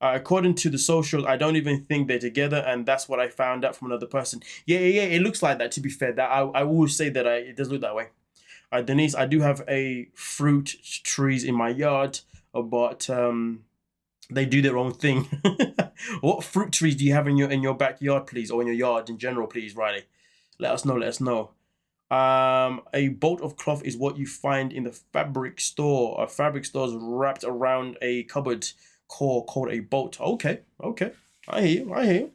According to the social, I don't even think they're together, and that's what I found out from another person. Yeah. It looks like that. To be fair, that I will say that it does look that way. Denise, I do have a fruit trees in my yard, but they do their own thing. What fruit trees do you have in your backyard, please, or in your yard in general, please, Riley? Let us know. A bolt of cloth is what you find in the fabric store. A fabric store is wrapped around a cupboard called a bolt. Okay. I hear you.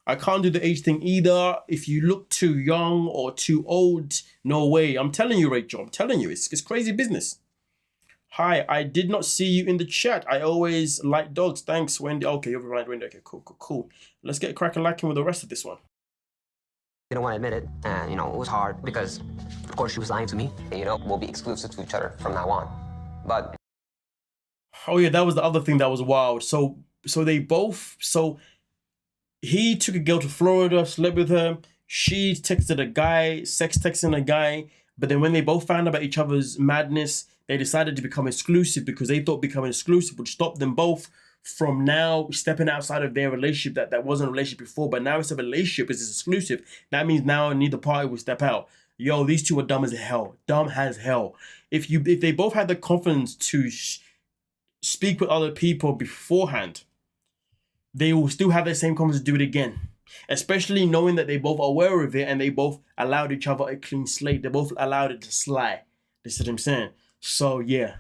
I can't do the age thing either. If you look too young or too old, no way. I'm telling you, Rachel. I'm telling you, it's crazy business. Hi, I did not see you in the chat. I always like dogs. Thanks, Wendy. Okay, you're right, Wendy. Okay, cool. Let's get cracking with the rest of this one. Didn't want to admit it, and it was hard because, of course, she was lying to me. We'll be exclusive to each other from now on. But oh yeah, that was the other thing that was wild. So he took a girl to Florida, slept with her. She texted a guy, sex texting a guy. But then when they both found out about each other's madness, they decided to become exclusive because they thought becoming exclusive would stop them both from now stepping outside of their relationship that wasn't a relationship before. But now it's a relationship, it's exclusive. That means now neither party will step out. Yo, these two are dumb as hell. Dumb as hell. If they both had the confidence to speak with other people beforehand, they will still have that same confidence to do it again. Especially knowing that they both are aware of it and they both allowed each other a clean slate. They both allowed it to slide. This is what I'm saying. So yeah.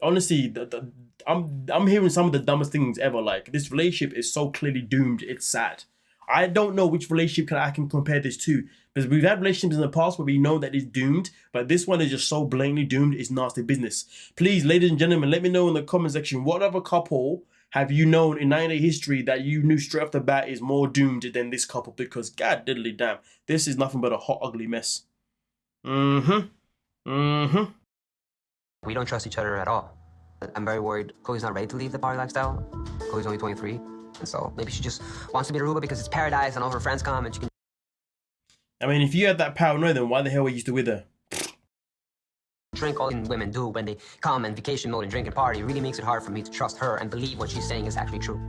Honestly, I'm hearing some of the dumbest things ever. Like, this relationship is so clearly doomed. It's sad. I don't know which relationship I can compare this to, because we've had relationships in the past where we know that it's doomed, but this one is just so blatantly doomed. It's nasty business. Please, ladies and gentlemen, let me know in the comment section, what other couple have you known in 90-day history that you knew straight off the bat is more doomed than this couple? Because god diddly damn, this is nothing but a hot, ugly mess. We don't trust each other at all. I'm very worried Chloe's not ready to leave the party lifestyle. Chloe's only 23, and so maybe she just wants to be in Aruba because it's paradise and all her friends come and she can... I mean, if you had that paranoia, then why the hell were you still with her? Drink all women do when they come and vacation mode and drink and party. It really makes it hard for me to trust her and believe what she's saying is actually true.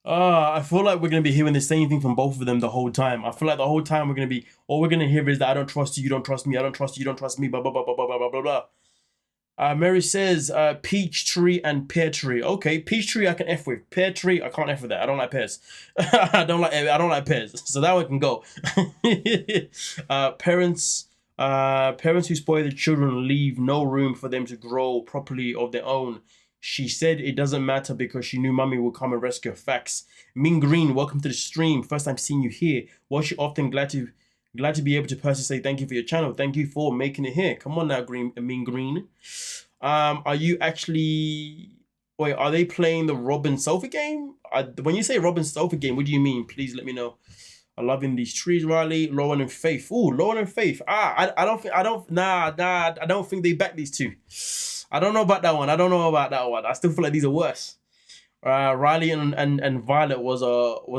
I feel like we're gonna be hearing the same thing from both of them the whole time. I feel like the whole time all we're gonna hear is that I don't trust you, you don't trust me, I don't trust you, you don't trust me, blah blah blah blah blah blah blah blah. Mary says, peach tree and pear tree. Okay, peach tree I can F with. Pear tree, I can't F with that. I don't like pears. I don't like pears. So that one can go. Parents who spoil the children leave no room for them to grow properly of their own. She said it doesn't matter because she knew mommy would come and rescue her. Facts. Mean Green, welcome to the stream. First time seeing you here. Was you often glad to be able to personally say thank you for your channel. Thank you for making it here. Come on now, Mean Green. Are you actually... Wait, are they playing the Robin Sofa game? When you say Robin Sofa game, what do you mean? Please let me know. I'm loving these trees, Riley. Lauren and Faith. Ooh, Lauren and Faith. I don't think they back these two. I don't know about that one. I still feel like these are worse. Riley and Violet was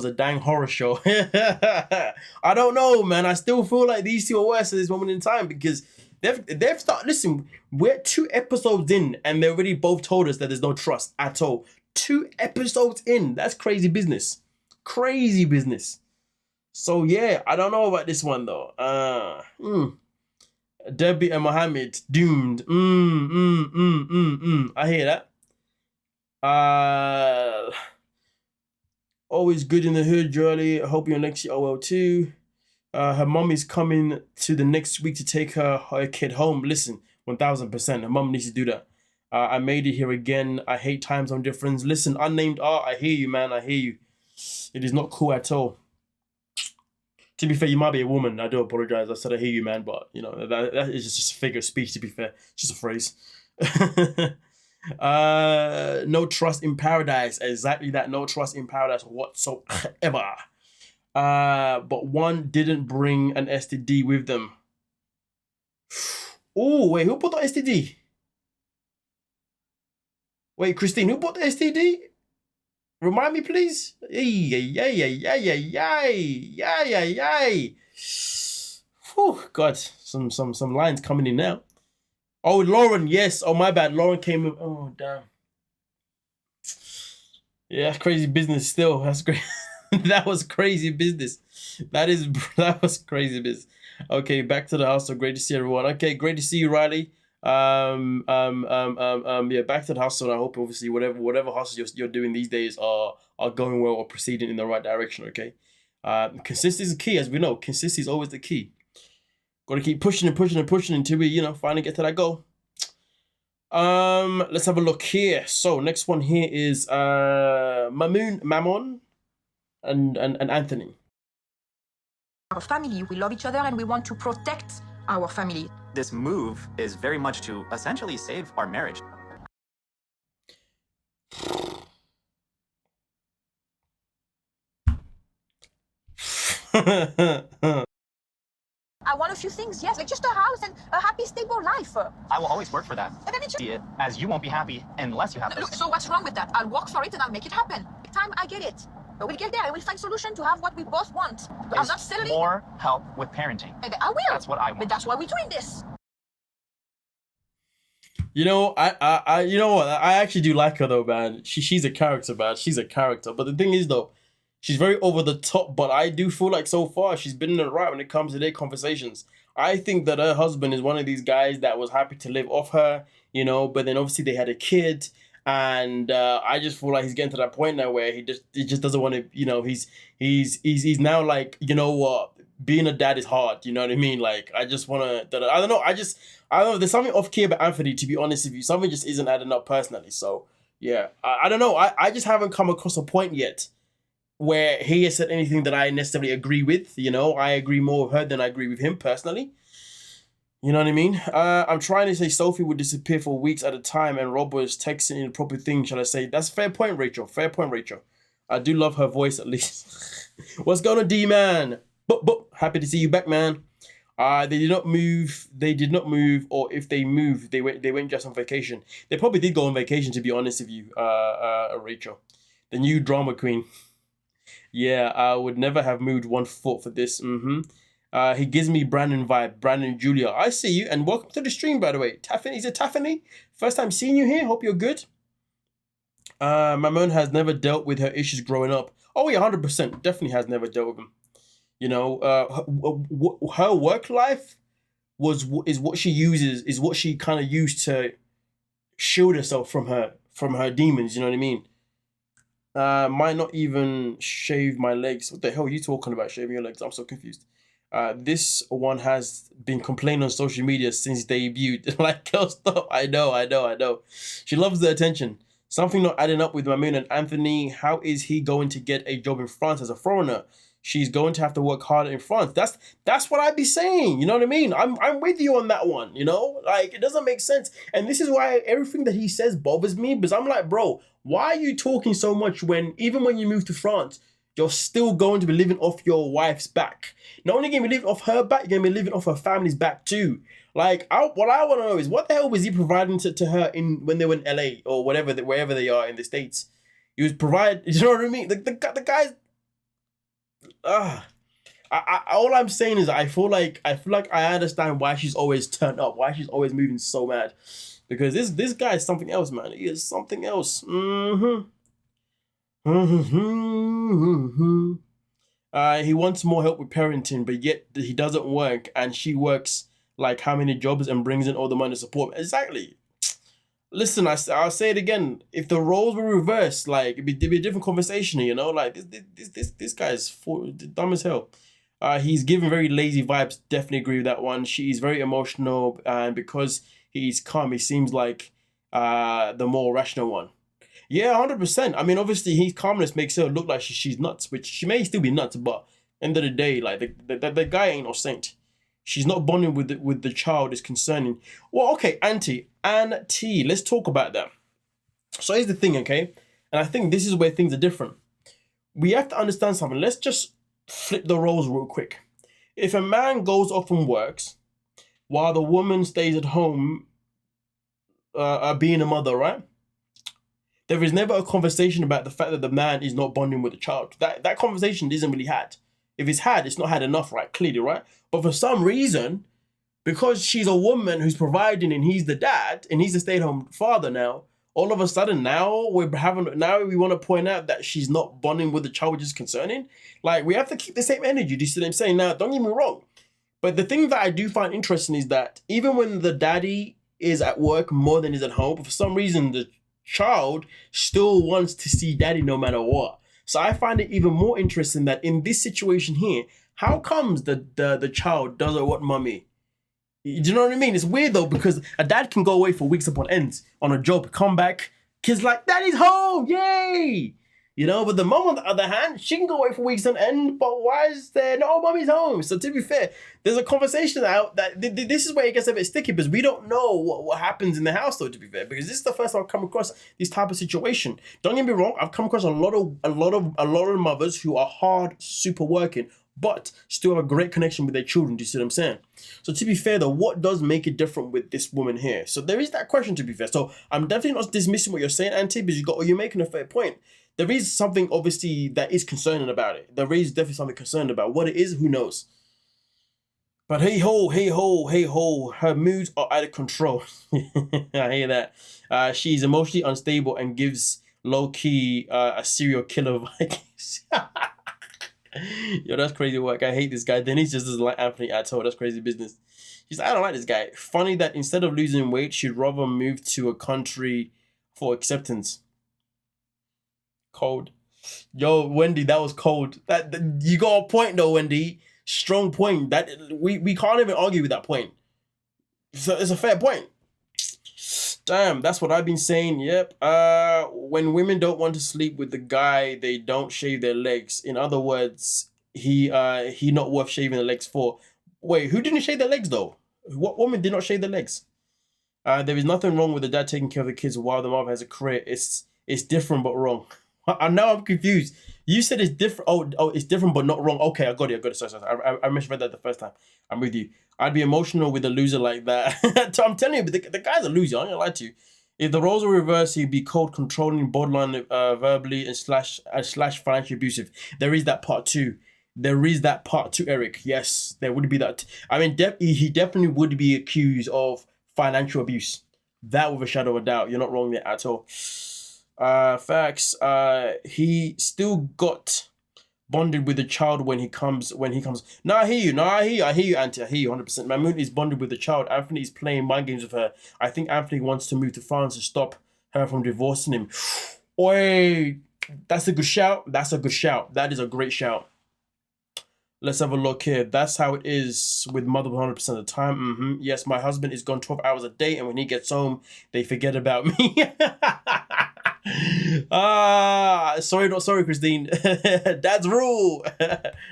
a dang horror show. I don't know, man. I still feel like these two are worse at this moment in time because they've started. Listen, we're 2 episodes in and they already both told us that there's no trust at all. 2 episodes in. That's crazy business. Crazy business. So yeah, I don't know about this one though. Debbie and Mohammed doomed. I hear that. Always good in the hood, Jolly. I hope your next year are well too. Her mom is coming to the next week to take her kid home. Listen, 1000%. Her mom needs to do that. I made it here again. I hate time zone difference. Listen, unnamed art. I hear you, man. I hear you. It is not cool at all. To be fair, you might be a woman. I do apologize. I said I hear you, man, but you know that is just a figure of speech. To be fair, it's just a phrase. No trust in paradise. Exactly that. No trust in paradise whatsoever. But one didn't bring an STD with them. Oh wait, who bought the STD? Wait, Christine, who bought the STD? Remind me, please. Whew, God, some lines coming in now. Oh, Lauren, yes. Oh, my bad. Lauren came in. Oh, damn. Yeah, that's crazy business still. That's great. That was crazy business. That was crazy business. Okay, back to the house. So great to see everyone. Okay, great to see you, Riley. Yeah, back to the hustle. I hope obviously whatever hustle you're doing these days are going well or proceeding in the right direction. Okay, consistency is the key, as we know. Consistency is always the key. Got to keep pushing until we finally get to that goal. Let's have a look here. So next one here is Mammon and Anthony. Our family, we love each other and we want to protect our family. This move is very much to essentially save our marriage. I want a few things, yes, like just a house and a happy, stable life. I will always work for that. And then See it as you won't be happy unless you have Look, those. so what's wrong with that? I'll work for it and I'll make it happen. Time I get it. But we'll get there and we'll find solution to have what we both want. I'm not settling. More help with parenting. And I will. That's what I want. But that's why we're doing this. You know, I you know what? I actually do like her though, man. She's a character, man. She's a character. But the thing is though, she's very over the top. But I do feel like so far she's been in the right when it comes to their conversations. I think that her husband is one of these guys that was happy to live off her, but then obviously they had a kid. And I just feel like he's getting to that point now where he just doesn't want to, he's now like, you know what, being a dad is hard. You know what I mean? Like, I just want to, I don't know. I don't know. There's something off key about Anthony, to be honest with you. Something just isn't adding up personally. So yeah, I don't know. I just haven't come across a point yet where he has said anything that I necessarily agree with. I agree more with her than I agree with him personally. You know what I mean? I'm trying to say Sophie would disappear for weeks at a time and Rob was texting the proper thing, shall I say. That's a fair point, Rachel. Fair point, Rachel. I do love her voice, at least. What's going on, D-Man? But happy to see you back, man. They did not move, or if they moved, they went just on vacation. They probably did go on vacation, to be honest with you, Rachel. The new drama queen. Yeah, I would never have moved 1 foot for this. He gives me Brandon vibe. Brandon Julia. I see you, and welcome to the stream, by the way. Taffany, is it Taffany? First time seeing you here. Hope you're good. Mammon has never dealt with her issues growing up. Oh yeah, 100%. Definitely has never dealt with him. You know, her work life is what she uses, is what she kind of used to shield herself from her demons. You know what I mean? Might not even shave my legs. What the hell are you talking about? Shaving your legs? I'm so confused. This one has been complaining on social media since debuted. Like, girl, stop. I know. She loves the attention. Something not adding up with my man and Anthony. How is he going to get a job in France as a foreigner? She's going to have to work harder in France. That's what I'd be saying. You know what I mean? I'm with you on that one. You know, like it doesn't make sense. And this is why everything that he says bothers me, because I'm like, bro, why are you talking so much when even when you move to France, you're still going to be living off your wife's back? Not only going to be living off her back, you're going to be living off her family's back too. Like, what I want to know is what the hell was he providing to her when they were in LA or whatever, wherever they are in the States? He was providing, you know what I mean? The guy's, all I'm saying is I feel like I understand why she's always turned up, why she's always moving so mad. Because this guy is something else, man. He is something else. He wants more help with parenting, but yet he doesn't work, and she works like how many jobs and brings in all the money to support. Exactly. Listen, I'll say it again. If the roles were reversed, like it'd be a different conversation, you know. Like this guy is dumb as hell. He's giving very lazy vibes. Definitely agree with that one. She's very emotional, and because he's calm, he seems like the more rational one. Yeah, 100%. I mean, obviously, his calmness makes her look like she's nuts, which she may still be nuts, but end of the day, like the guy ain't no saint. She's not bonding with the child is concerning. Well, okay, Auntie, let's talk about that. So here's the thing, okay? And I think this is where things are different. We have to understand something. Let's just flip the roles real quick. If a man goes off and works while the woman stays at home being a mother, right? There is never a conversation about the fact that the man is not bonding with the child. That conversation isn't really had. If it's had, it's not had enough, right? Clearly, right? But for some reason, because she's a woman who's providing and he's the dad and he's the stay-at-home father now, all of a sudden now we want to point out that she's not bonding with the child, which is concerning. Like, we have to keep the same energy. Do you see what I'm saying? Now, don't get me wrong. But the thing that I do find interesting is that even when the daddy is at work more than is at home, for some reason the child still wants to see daddy no matter what. So I find it even more interesting that in this situation here, how comes the child doesn't want mommy? Do you know what I mean? It's weird though, because a dad can go away for weeks upon ends on a job, come back, kids like, daddy's home, yay! You know, but the mom on the other hand, she can go away for weeks on end, but why is there no mommy's home? So to be fair, there's a conversation out that this is where it gets a bit sticky, because we don't know what happens in the house though, to be fair, because this is the first time I've come across this type of situation. Don't get me wrong, I've come across a lot of mothers who are hard, super working, but still have a great connection with their children. Do you see what I'm saying? So to be fair though, what does make it different with this woman here? So there is that question, to be fair. So I'm definitely not dismissing what you're saying, Auntie, because you're making a fair point. There is something obviously that is concerning about it. There is definitely something concerned about. What it is, who knows? But hey ho, her moods are out of control. I hear that. She's emotionally unstable and gives low-key a serial killer vibes. Yo, that's crazy work. I hate this guy. Denise just doesn't like Anthony at all. That's crazy business. She's like, I don't like this guy. Funny that instead of losing weight, she'd rather move to a country for acceptance. Cold. Yo, Wendy, that was cold. That you got a point though, Wendy. Strong point. That we can't even argue with that point. So it's a fair point. Damn, that's what I've been saying. Yep. When women don't want to sleep with the guy, they don't shave their legs. In other words, he not worth shaving the legs for. Wait, who didn't shave their legs though? What woman did not shave their legs? There is nothing wrong with the dad taking care of the kids while the mother has a career. It's different but wrong. I know I'm confused. You said it's different. Oh, it's different but not wrong. Okay, I got it. Sorry. I misread that the first time. I'm with you. I'd be emotional with a loser like that. So I'm telling you, but the guy's a loser. I'm gonna lie to you. If the roles were reversed, he'd be cold, controlling, borderline, verbally, and slash financially abusive. There is that part too. Eric. Yes, there would be that. I mean, he definitely would be accused of financial abuse. That with a shadow of a doubt. You're not wrong there at all. Facts. He still got bonded with the child when he comes. No, I hear you. No, I hear you, Auntie. I hear you 100%. Mamoon is bonded with the child. Anthony is playing mind games with her. I think Anthony wants to move to France to stop her from divorcing him. Oi, that's a good shout. That's a good shout. That is a great shout. Let's have a look here. That's how it is with mother 100% of the time. Yes, my husband is gone 12 hours a day, and when he gets home, they forget about me. Sorry, not sorry, Christine. Dad's rule.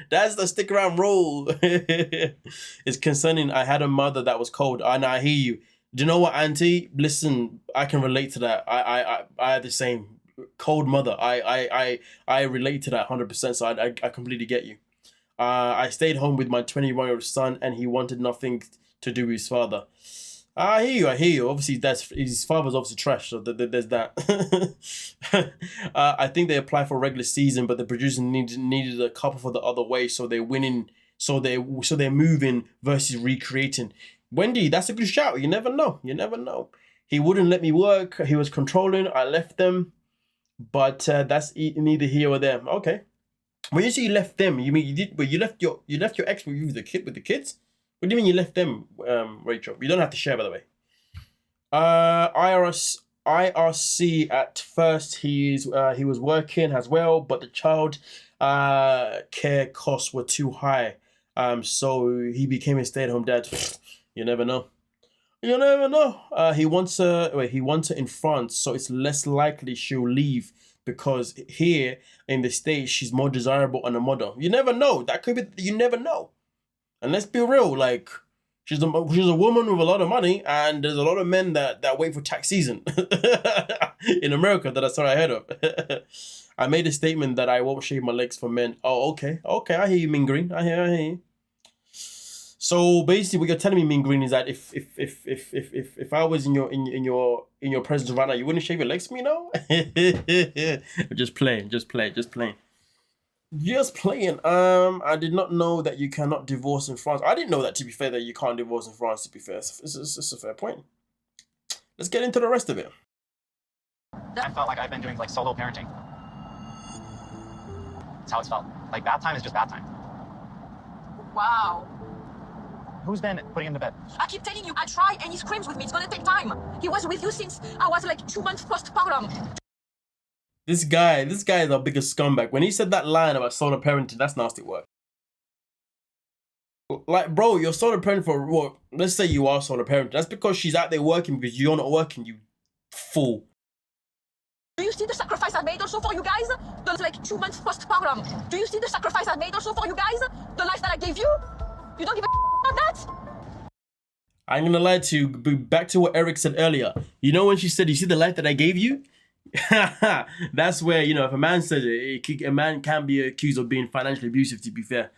That's the stick around rule. It's concerning. I had a mother that was cold. I hear you. Do you know what, Auntie? Listen, I can relate to that. I had the same cold mother. I relate to that 100%. So I completely get you. I stayed home with my 21-year-old son, and he wanted nothing to do with his father. I hear you. Obviously, his father's obviously trash, so there's that. I think they applied for regular season, but the producer needed a couple for the other way, so they're winning. So they're moving versus recreating. Wendy, that's a good shout. You never know. He wouldn't let me work. He was controlling. I left them, but that's neither here or there. Okay. When you say you left them, you mean you did? But you left your ex with the kids. What do you mean you left them, Rachel? You don't have to share, by the way. IRC at first he was working as well, but the child care costs were too high. So he became a stay-at-home dad. You never know. You never know. He wants her in France, so it's less likely she'll leave because here in the States she's more desirable on a model. You never know. That could be. You never know. And let's be real, like she's a woman with a lot of money, and there's a lot of men that wait for tax season in America that I heard of. I made a statement that I won't shave my legs for men. Oh, okay, I hear you, Mean Green. I hear you. So basically, what you're telling me, Mean Green, is that if I was in your presence right now, you wouldn't shave your legs for me, no? Just playing. I did not know that you cannot divorce in France. I didn't know that, to be fair, that you can't divorce in France, to be fair. It's a fair point. Let's get into the rest of it. I felt like I've been doing like solo parenting. That's how it's felt. Like bath time is just bath time. Wow. Who's been putting him to bed? I keep telling you, I try, and he screams with me. It's gonna take time. He was with you since I was like 2 months postpartum. This guy is our biggest scumbag. When he said that line about solo parenting, that's nasty work. Like, bro, you're solo parenting for what? Let's say you are solo parenting. That's because she's out there working because you're not working, you fool. Do you see the sacrifice I made also for you guys? The like 2 months postpartum. Do you see the sacrifice I made also for you guys? The life that I gave you? You don't give a about that? I'm gonna lie to you, back to what Eric said earlier. You know when she said, you see the life that I gave you? That's where, you know, if a man says it, a man can be accused of being financially abusive, to be fair.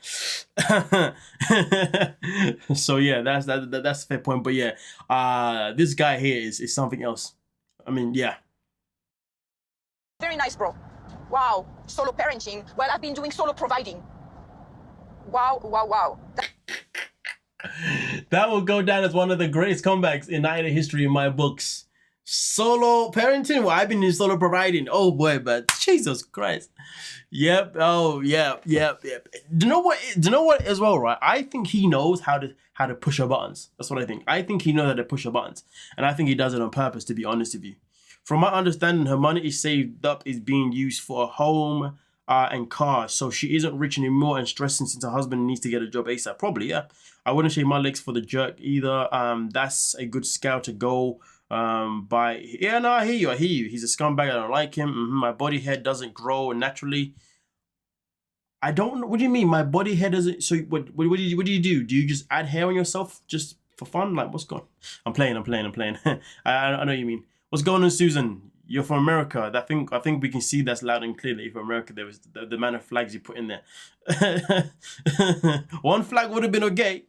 So yeah, that's a fair point. But yeah, this guy here is something else. I mean, yeah. Very nice, bro. Wow, solo parenting. Well, I've been doing solo providing. Wow. That will go down as one of the greatest comebacks in night history in my books. Solo parenting? Well, I've been in solo providing. Oh boy, but Jesus Christ. Yep. Oh, yep. Do you know what as well, right? I think he knows how to push her buttons. That's what I think. I think he knows how to push her buttons. And I think he does it on purpose, to be honest with you. From my understanding, her money is saved up, is being used for a home and car. So she isn't rich anymore and stressing since her husband needs to get a job ASAP. Probably, yeah. I wouldn't shave my legs for the jerk either. That's a good scout to go by. Yeah, no, I hear you. He's a scumbag. I don't like him. My body hair doesn't grow naturally. I don't know. What do you mean? My body hair doesn't. So what do you do? Do you just add hair on yourself just for fun? Like, what's going on? I'm playing. I know what you mean. What's going on, Susan? You're from America. I think we can see that's loud and clearly. From America, there was the amount of flags you put in there. One flag would have been okay.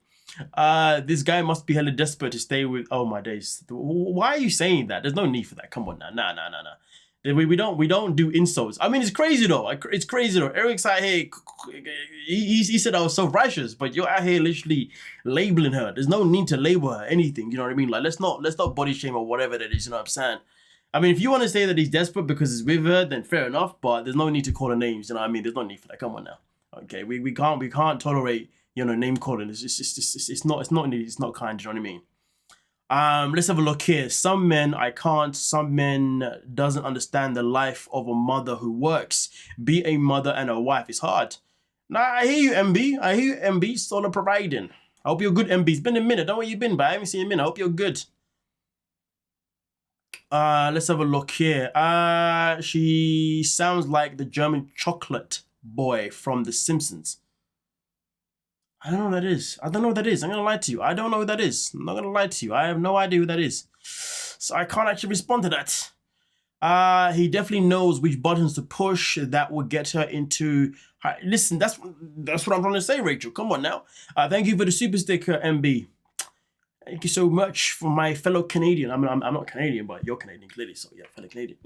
This guy must be hella desperate to stay with. Oh my days! Why are you saying that? There's no need for that. Come on now, nah. We don't do insults. I mean, it's crazy though. It's crazy though. Eric's out here. He said I was so righteous, but you're out here literally labeling her. There's no need to label her anything. You know what I mean? Like let's not body shame or whatever that is. You know what I'm saying? I mean, if you want to say that he's desperate because he's with her, then fair enough. But there's no need to call her names. You know what I mean? There's no need for that. Come on now. Okay, we can't tolerate name calling. It's not kind. You know what I mean? Let's have a look here. Some men I can't. Some men doesn't understand the life of a mother who works. Be a mother and a wife is hard. Nah, I hear you, MB. I hear you, MB. Solo providing. I hope you're good, MB. It's been a minute. Don't know where you've been, but I haven't seen you in a minute. I hope you're good. Let's have a look here. She sounds like the German chocolate boy from The Simpsons. I don't know who that is. I don't know who that is. I'm gonna lie to you. I don't know who that is. I'm not gonna lie to you. I have no idea who that is. So I can't actually respond to that. He definitely knows which buttons to push that will get her into. Listen, that's what I'm trying to say, Rachel. Come on now. Thank you for the super sticker, MB. Thank you so much for my fellow Canadian. I mean, I'm not Canadian, but you're Canadian, clearly. So, yeah, fellow Canadian.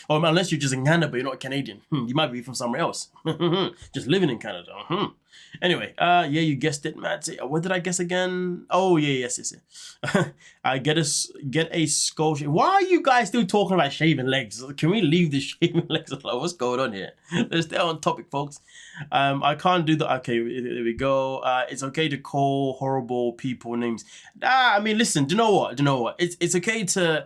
Or unless you're just in Canada, but you're not Canadian. You might be from somewhere else. Just living in Canada. Anyway, yeah, you guessed it, Matt. What did I guess again? Oh, yeah, yes. Get a skull shave. Why are you guys still talking about shaving legs? Can we leave the shaving legs alone? What's going on here? Let's stay on topic, folks. I can't do that. Okay, there we go. It's okay to call horrible people names. I mean, listen. Do you know what? It's okay to.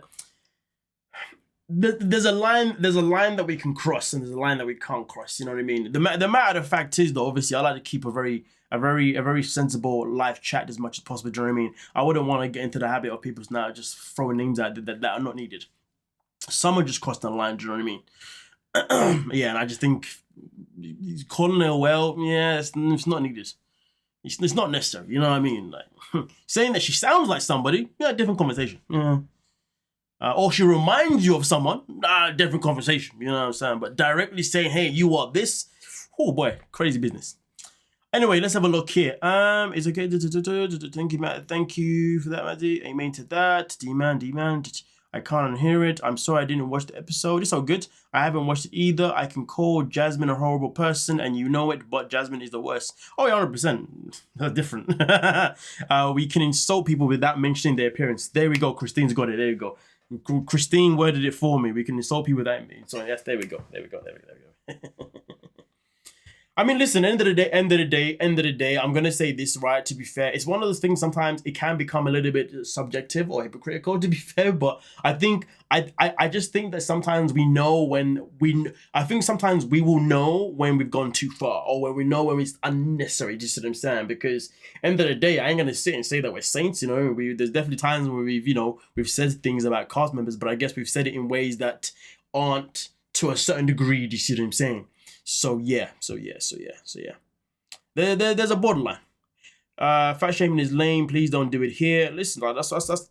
There's a line that we can cross, and there's a line that we can't cross. You know what I mean? The matter of fact is, though, obviously, I like to keep a very sensible live chat as much as possible. Do you know what I mean? I wouldn't want to get into the habit of people's now just throwing names out that are not needed. Someone just crossed the line. Do you know what I mean? Yeah, and I just think calling her well, yeah, it's not needed. It's not necessary. You know what I mean? Like saying that she sounds like somebody, yeah, different conversation. Yeah. Or she reminds you of someone, different conversation. You know what I'm saying? But directly saying, "Hey, you are this," oh boy, crazy business. Anyway, let's have a look here. It's okay. Thank you, Matt. Thank you for that, Matty. Amen to that. Demand. I can't unhear it. I'm sorry I didn't watch the episode. It's all good. I haven't watched it either. I can call Jasmine a horrible person, and you know it, but Jasmine is the worst. Oh, yeah, 100%. That's different. We can insult people without mentioning their appearance. There we go. Christine's got it. There we go. Christine worded it for me. We can insult people without me. So yes, there we go. I mean, listen, end of the day, I'm gonna say this, right? To be fair, it's one of those things sometimes it can become a little bit subjective or hypocritical, to be fair. But I think I just think that sometimes we know sometimes we will know when we've gone too far or when we know when it's unnecessary. Just what I'm saying, because end of the day, I ain't gonna sit and say that we're saints. You know, there's definitely times where we've said things about cast members, but I guess we've said it in ways that aren't to a certain degree. Do you see what I'm saying? So yeah. There's a borderline. Fat shaming is lame. Please don't do it here. Listen, like, that's just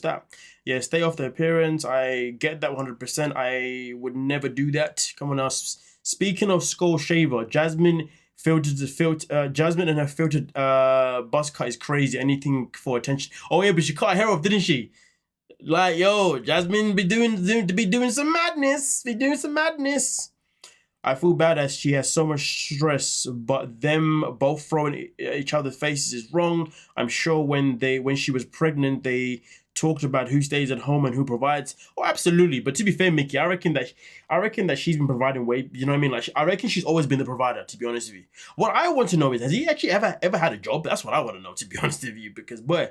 that. Yeah, stay off the appearance. I get that 100%. I would never do that. Come on now. Speaking of skull shaver, Jasmine and her filtered buzz cut is crazy. Anything for attention. Oh yeah, but she cut her hair off, didn't she? Like, yo, Jasmine be doing some madness. I feel bad as she has so much stress, but them both throwing each other's faces is wrong. I'm sure when she was pregnant, they talked about who stays at home and who provides. Oh, absolutely. But to be fair, Mickey, I reckon that she's been providing way. You know what I mean? Like, I reckon she's always been the provider. To be honest with you, what I want to know is, has he actually ever had a job? That's what I want to know. To be honest with you, because boy,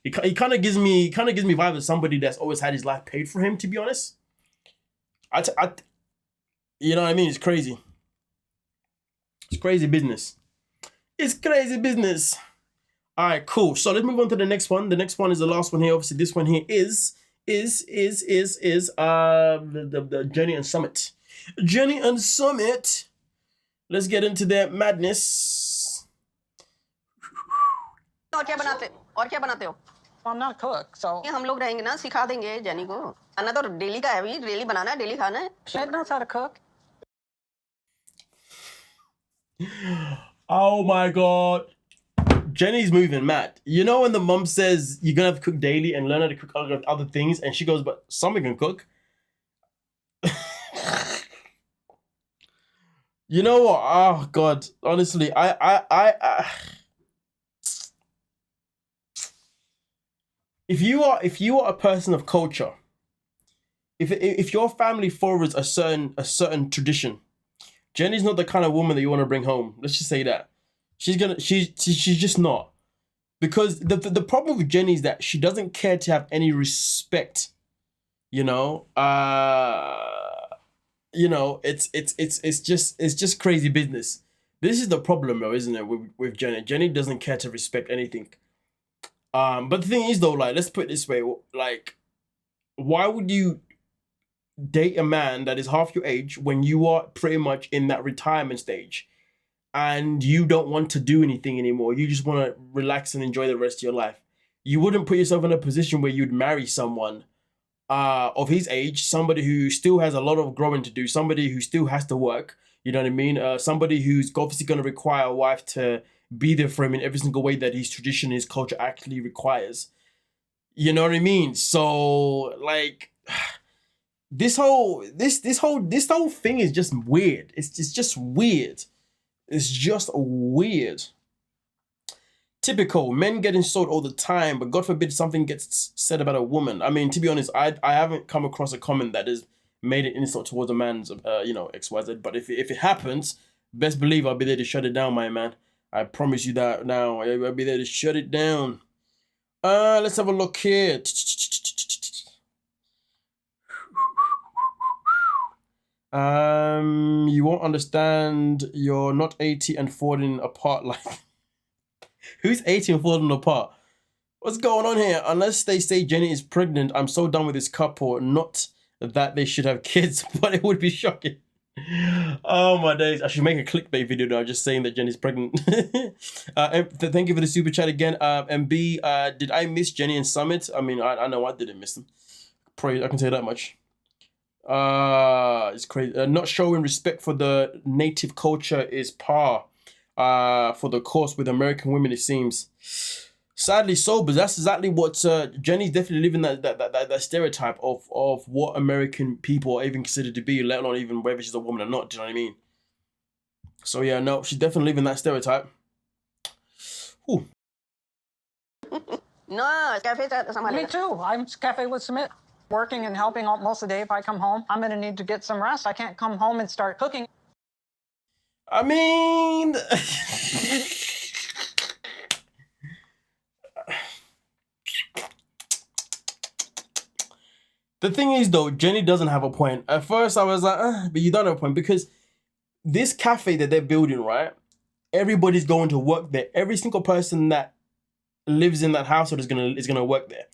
he kind of gives me vibe of somebody that's always had his life paid for him. To be honest, you know what I mean? It's crazy. It's crazy business. All right, cool. So let's move on to the next one. The next one is the last one here. Obviously, this one here is the Jenny and Summit. Jenny and Summit. Let's get into their madness. और क्या बनाते हो? I'm not a cook, so हम लोग रहेंगे ना, सिखा देंगे जेनी को. खाना तो डेली का है भी, डेली बनाना है, डेली खाना है. she knows how to cook. Oh my god. Jenny's moving mad. You know when the mom says you're gonna have to cook daily and learn how to cook other things, and she goes, but someone can cook. You know what? Oh god. Honestly, I if you are a person of culture, if your family follows a certain tradition, Jenny's not the kind of woman that you want to bring home. Let's just say that. She's just not. Because the problem with Jenny is that she doesn't care to have any respect. You know? It's just crazy business. This is the problem though, isn't it, with Jenny? Jenny doesn't care to respect anything. But the thing is though, like, let's put it this way, like, why would you date a man that is half your age when you are pretty much in that retirement stage and you don't want to do anything anymore? You just want to relax and enjoy the rest of your life. You wouldn't put yourself in a position where you'd marry someone of his age, somebody who still has a lot of growing to do, somebody who still has to work, you know what I mean? Somebody who's obviously going to require a wife to be there for him in every single way that his tradition, his culture actually requires. You know what I mean? So, like, this whole thing is just weird. It's just weird. It's just weird. Typical, men get insulted all the time, but God forbid something gets said about a woman. I mean, to be honest, I haven't come across a comment that has made an insult towards a man's, XYZ. But if it happens, best believe I'll be there to shut it down, my man. I promise you that now. I'll be there to shut it down. Let's have a look here. You won't understand. You're not 80 and falling apart like. Who's 80 and falling apart? What's going on here? Unless they say Jenny is pregnant, I'm so done with this couple. Not that they should have kids, but it would be shocking. Oh my days. I should make a clickbait video now just saying that Jenny's pregnant. Thank you for the super chat again. MB, did I miss Jenny and Summit? I mean, I know I didn't miss them. Pray I can say that much. It's crazy. Not showing respect for the native culture is par for the course with American women, it seems. Sadly so, but that's exactly what Jenny's definitely living that stereotype of what American people are even considered to be, let alone even whether she's a woman or not. Do you know what I mean? So yeah, no, she's definitely living that stereotype. Ooh. No, it's cafe. Me too. I'm cafe with Smith. Working and helping out most of the day. If I come home, I'm going to need to get some rest. I can't come home and start cooking. I mean... The thing is, though, Jenny doesn't have a point. At first, I was like, but you don't have a point, because this cafe that they're building, right? Everybody's going to work there. Every single person that lives in that household is gonna work there.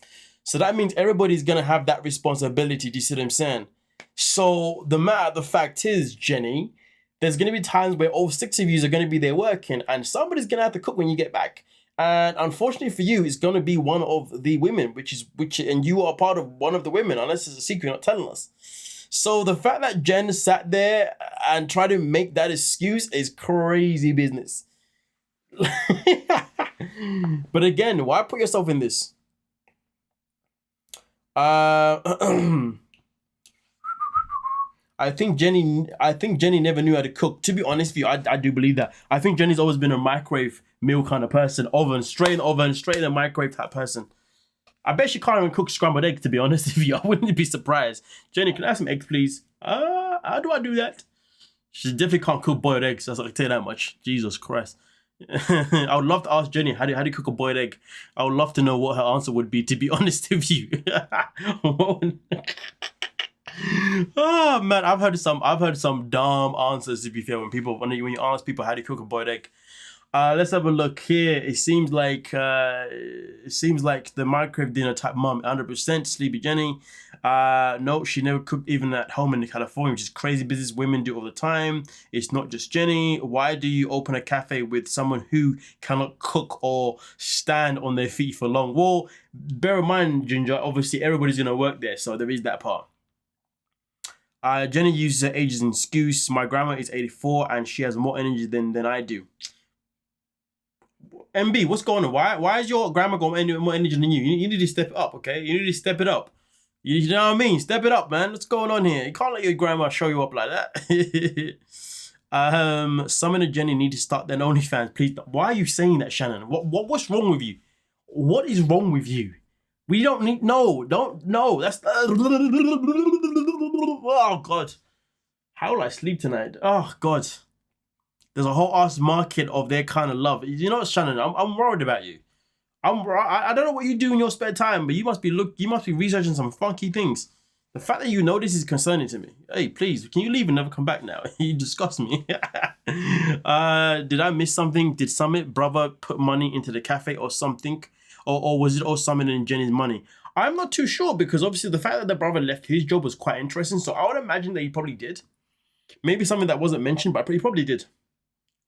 So that means everybody's gonna have that responsibility. Do you see what I'm saying? So the fact is, Jenny, there's gonna be times where all 6 of you are gonna be there working, and somebody's gonna have to cook when you get back. And unfortunately for you, it's gonna be one of the women, and you are part of one of the women, unless it's a secret you're not telling us. So the fact that Jen sat there and tried to make that excuse is crazy business. But again, why put yourself in this? I think Jenny never knew how to cook. To be honest with you, I do believe that. I think Jenny's always been a microwave meal kind of person. Straight in the microwave type person. I bet she can't even cook scrambled eggs, to be honest with you. I wouldn't be surprised. Jenny, can I have some eggs, please? How do I do that? She definitely can't cook boiled eggs. I can tell you that much. Jesus Christ. I would love to ask Jenny, how do you cook a boiled egg? I would love to know what her answer would be, to be honest with you. Oh man, I've heard some dumb answers, to be fair, when you ask people how do you cook a boiled egg. Let's have a look here. It seems like the microwave dinner type mom, 100%. Sleepy Jenny. No, she never cooked even at home in California, which is crazy business. Women do all the time. It's not just Jenny. Why do you open a cafe with someone who cannot cook or stand on their feet for long? Well, bear in mind, Ginger, obviously everybody's gonna work there, so there is that part. Jenny uses her age as an excuse. My grandma is 84 and she has more energy than I do. MB, what's going on? Why is your grandma got more energy than you? You need to step it up, okay? You need to step it up. You know what I mean? Step it up, man. What's going on here? You can't let your grandma show you up like that. Summon and Jenny need to start their OnlyFans, please. Why are you saying that, Shannon? What's wrong with you? What is wrong with you? We don't need, no, that's, oh God. How will I sleep tonight? Oh God. There's a whole ass market of their kind of love. You know what, Shannon, I'm worried about you. I don't know what you do in your spare time, but you must be researching some funky things. The fact that you know this is concerning to me. Hey, please, can you leave and never come back now? You disgust me. Did I miss something? Did Summit brother put money into the cafe or something? Or was it all Summit and Jenny's money? I'm not too sure, because obviously the fact that the brother left his job was quite interesting. So I would imagine that he probably did. Maybe something that wasn't mentioned, but he probably did.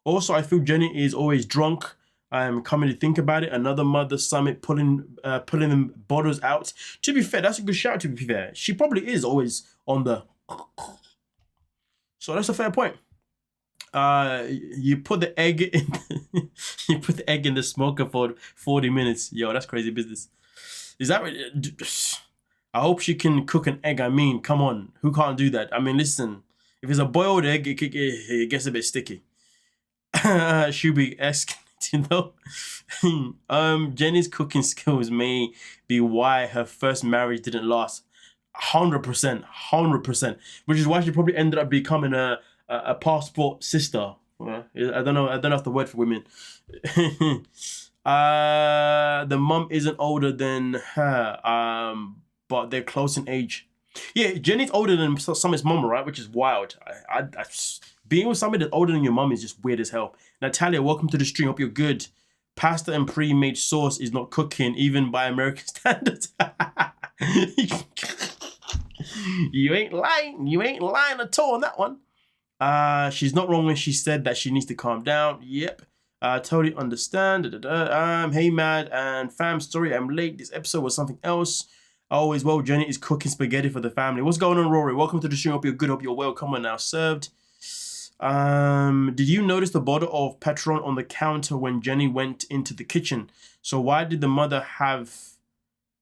Also, I feel Jenny is always drunk. I'm coming to think about it. Another mother Summit pulling them bottles out. To be fair, that's a good shout. To be fair, she probably is always on the. So that's a fair point. You put the egg in. You put the egg in the smoker for 40 minutes. Yo, that's crazy business. Is that? I hope she can cook an egg. I mean, come on, who can't do that? I mean, listen, if it's a boiled egg, it gets a bit sticky. Should be escalating though. Jenny's cooking skills may be why her first marriage didn't last. 100%, which is why she probably ended up becoming a passport sister. I don't know if the word for women. The mum isn't older than her, but they're close in age. Yeah, Jenny's older than Summit's mum, right? Which is wild. Being with somebody that's older than your mum is just weird as hell. Natalia, welcome to the stream. Hope you're good. Pasta and pre-made sauce is not cooking, even by American standards. You ain't lying. You ain't lying at all on that one. She's not wrong when she said that she needs to calm down. Yep. Totally understand. Hey, Mad and fam, sorry I'm late. This episode was something else. Always well, Jenny is cooking spaghetti for the family. What's going on, Rory? Welcome to the stream. Hope you're good. Hope you're well. Come on now, served. Did you notice the bottle of Patron on the counter when Jenny went into the kitchen? So why did the mother have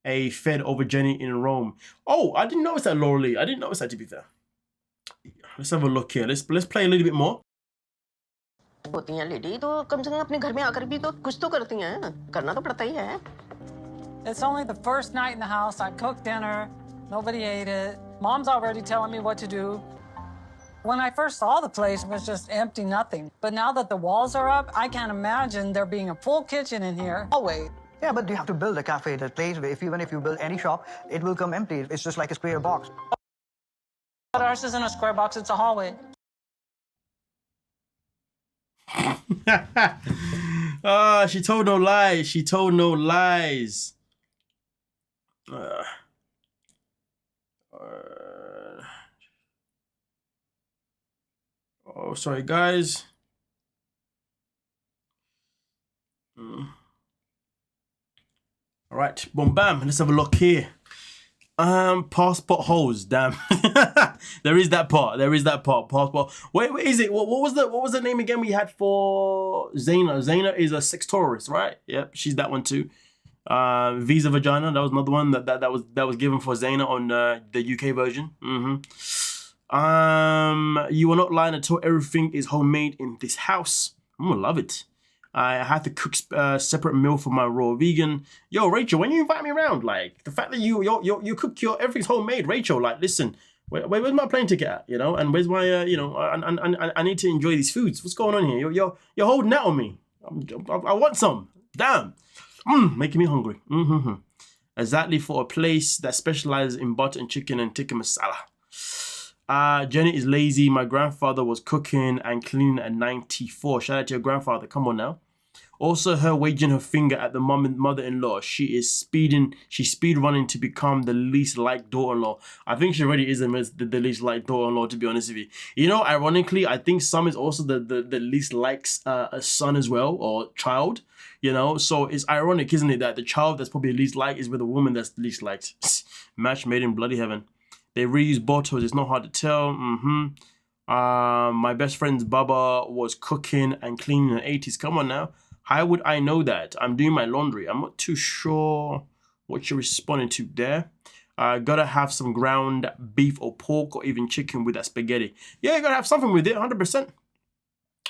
a fed over Jenny in Rome? Oh, I didn't notice that, Laurie. I didn't notice that, to be fair. Let's have a look here. Let's play a little bit more. होती हैं lady तो कम से कम अपने घर में आकर भी तो कुछ तो करती हैं करना तो पड़ता ही है It's only the first night in the house. I cooked dinner. Nobody ate it. Mom's already telling me what to do. When I first saw the place, it was just empty, nothing. But now that the walls are up, I can't imagine there being a full kitchen in here. Oh, wait. Yeah, but you have to build a cafe that place. Even if you build any shop, it will come empty. It's just like a square box. But ours isn't a square box, it's a hallway. She told no lies. She told no lies. Oh, sorry, guys. All right, boom, bam. Let's have a look here. Passport holes. Damn. There is that part. Passport. Wait, is it? What was the name again we had for Zaina? Zaina is a sex tourist, right? Yep, she's that one too. Visa Vagina. That was another one that was given for Zaina on the UK version. You are not lying at all. Everything is homemade in this house. I'm gonna love it. I have to cook separate meal for my raw vegan. Yo, Rachel, when you invite me around, like the fact that you cook everything's homemade, Rachel. Like, listen, where's my plane ticket at? You know, and where's my I need to enjoy these foods. What's going on here? You're holding out on me. I want some. Damn, making me hungry. Exactly for a place that specializes in butter and chicken and tikka masala. Jenny is lazy. My grandfather was cooking and cleaning at 94. Shout out to your grandfather. Come on now. Also, her waging her finger at the mother-in-law. She's speed running to become the least liked daughter-in-law. I think she already is the least liked daughter-in-law, to be honest with you. You know, ironically, I think Sam is also the least liked son as well, or child. You know, so it's ironic, isn't it, that the child that's probably least liked is with a woman that's least liked. Match made in bloody heaven. They reuse bottles. It's not hard to tell. My best friend's Baba was cooking and cleaning in the 80s. Come on now. How would I know that? I'm doing my laundry. I'm not too sure what you're responding to there. Gotta have some ground beef or pork or even chicken with that spaghetti. Yeah, you gotta have something with it, 100%.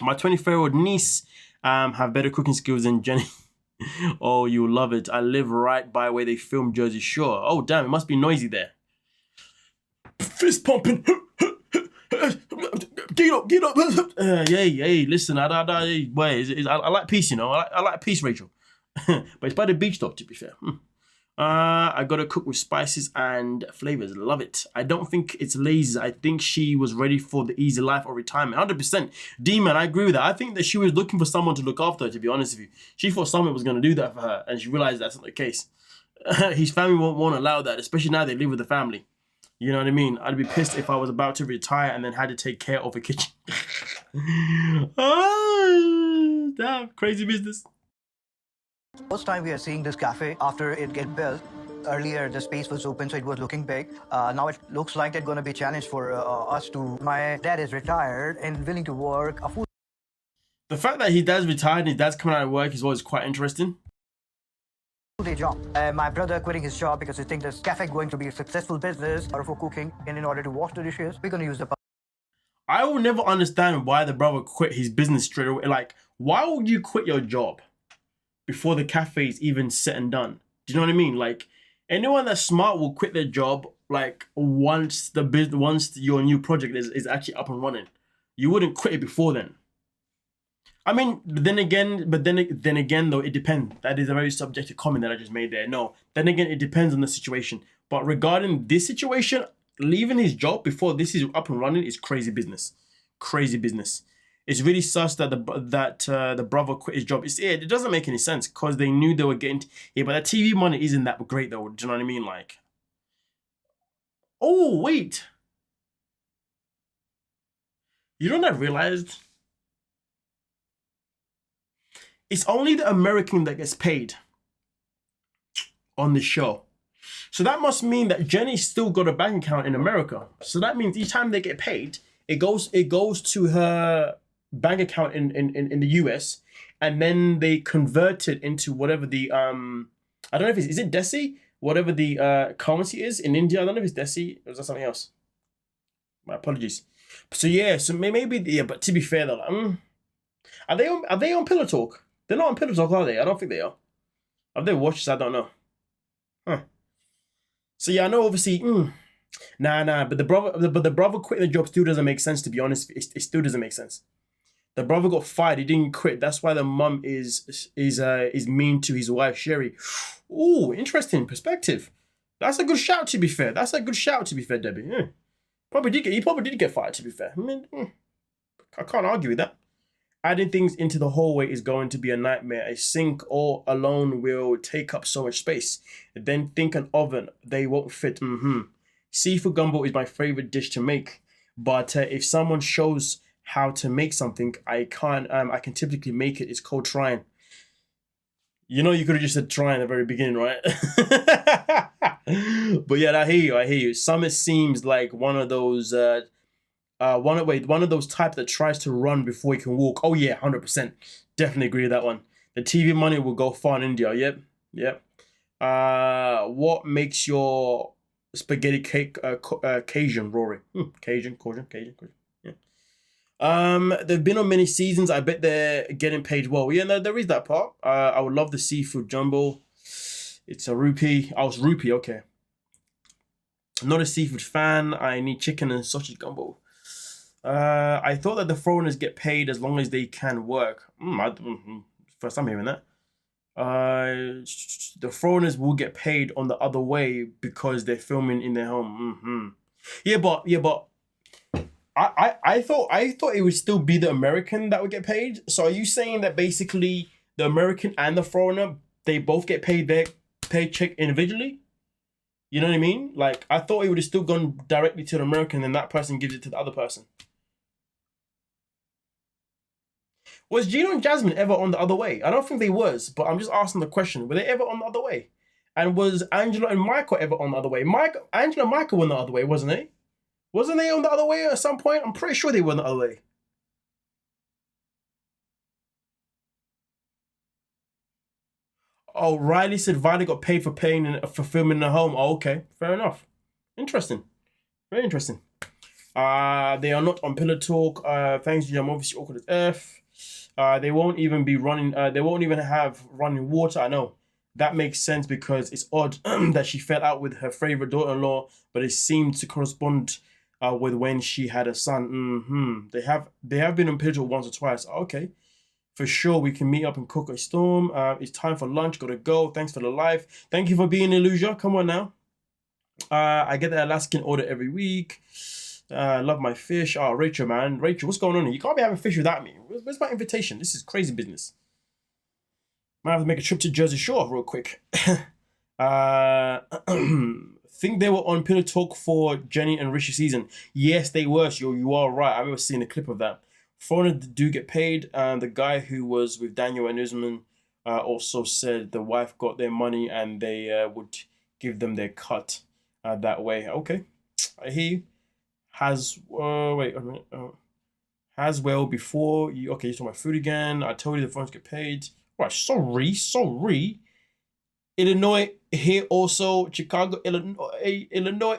My 24-year-old niece have better cooking skills than Jenny. Oh, you'll love it. I live right by where they filmed Jersey Shore. Oh, damn, it must be noisy there. Fist pumping. Get up, get up. Hey, listen, I like peace, you know. I like peace, Rachel. But it's by the beach, though, to be fair. I gotta cook with spices and flavors. Love it. I don't think it's lazy. I think she was ready for the easy life or retirement. 100%. D-man, I agree with that. I think that she was looking for someone to look after her, to be honest with you. She thought someone was gonna do that for her, and she realized that's not the case. His family won't allow that, especially now they live with the family. You know what I mean? I'd be pissed if I was about to retire and then had to take care of a kitchen. Oh, damn, crazy business. First time we are seeing this cafe after it get built. Earlier, the space was open, so it was looking big. Now it looks like it's going to be a challenge for us to... My dad is retired and willing to work a full... The fact that his dad's retired and his dad's coming out of work is always quite interesting. Day job. My brother quitting his job because he thinks this cafe going to be a successful business or for cooking, and in order to wash the dishes, we're going to use the... I will never understand why the brother quit his business straight away. Like, why would you quit your job before the cafe is even set and done? Do you know what I mean? Like, anyone that's smart will quit their job like once your new project is actually up and running. You wouldn't quit it before then. I mean, then again though, it depends. That is a very subjective comment that I just made there. No, then again, it depends on the situation. But regarding this situation, leaving his job before this is up and running is crazy business. Crazy business. It's really sus that the brother quit his job. It doesn't make any sense because they knew they were getting... Yeah, but that TV money isn't that great though. Do you know what I mean? Like... Oh, wait. You know what I realized? It's only the American that gets paid on the show. So that must mean that Jenny's still got a bank account in America. So that means each time they get paid, it goes to her bank account in the US, and then they convert it into whatever the I don't know if is it Desi? Whatever the currency is in India. I don't know if it's Desi or is that something else. My apologies. So yeah, so maybe yeah, but to be fair though, like, are they on Pillow Talk? They're not on Pillow Talk, are they? I don't think they are. Have they watched this? I don't know. Huh. So yeah, I know obviously. But the brother quitting the job still doesn't make sense. To be honest, it still doesn't make sense. The brother got fired. He didn't quit. That's why the mum is mean to his wife Sherry. Ooh, interesting perspective. That's a good shout. To be fair, Debbie. Yeah. He probably did get fired. To be fair, I mean, I can't argue with that. Adding things into the hallway is going to be a nightmare. A sink all alone will take up so much space. Then think an oven. They won't fit. Seafood gumbo is my favorite dish to make. But if someone shows how to make something, I can typically make it. It's called trying. You know, you could have just said try in the very beginning, right? But yeah, I hear you. Summit seems like one of those... one of those type that tries to run before he can walk. Oh yeah, 100%. Definitely agree with that one. The TV money will go far in India. Yep. What makes your spaghetti cake Cajun, Rory? Cajun. Yeah. They've been on many seasons. I bet they're getting paid well. Yeah, no, there is that part. I would love the seafood jumbo. It's a rupee. Oh, it's rupee. Okay. I'm not a seafood fan. I need chicken and sausage gumbo. I thought that the foreigners get paid as long as they can work. First time hearing that. The foreigners will get paid on the other way because they're filming in their home. Yeah, but I thought it would still be the American that would get paid. So are you saying that basically the American and the foreigner, they both get paid their paycheck individually? You know what I mean? Like, I thought it would have still gone directly to the American and that person gives it to the other person. Was Gino and Jasmine ever on the other way? I don't think they was, but I'm just asking the question. Were they ever on the other way? And was Angela and Michael ever on the other way? Angela and Michael were on the other way, wasn't they? Wasn't they on the other way at some point? I'm pretty sure they were on the other way. Oh, Riley said Violet got paid for filming in the home. Oh, okay. Fair enough. Interesting. Very interesting. They are not on Pillow Talk. Thanks, I'm obviously awkward as F. They won't even be running. They won't even have running water. I know that makes sense because it's odd that she fell out with her favorite daughter-in-law, but it seemed to correspond with when she had a son. They have been in Pedro once or twice. Okay, for sure we can meet up and cook a storm. It's time for lunch. Gotta go. Thanks for the life. Thank you for being Illusia. Come on now. I get the Alaskan order every week. Love my fish. Oh, Rachel, man. Rachel, what's going on here? You can't be having fish without me. Where's my invitation? This is crazy business. Might have to make a trip to Jersey Shore real quick. Think they were on Pillow Talk for Jenny and Rishi season. Yes, they were. You are right. I remember seeing a clip of that. Foreigners do get paid. The guy who was with Daniel and Usman also said the wife got their money and they would give them their cut that way. Okay, I hear you. Wait a minute. Has well before you. Okay, you're talking about food again. I told you the phones get paid. Right, sorry. Illinois here also. Chicago, Illinois.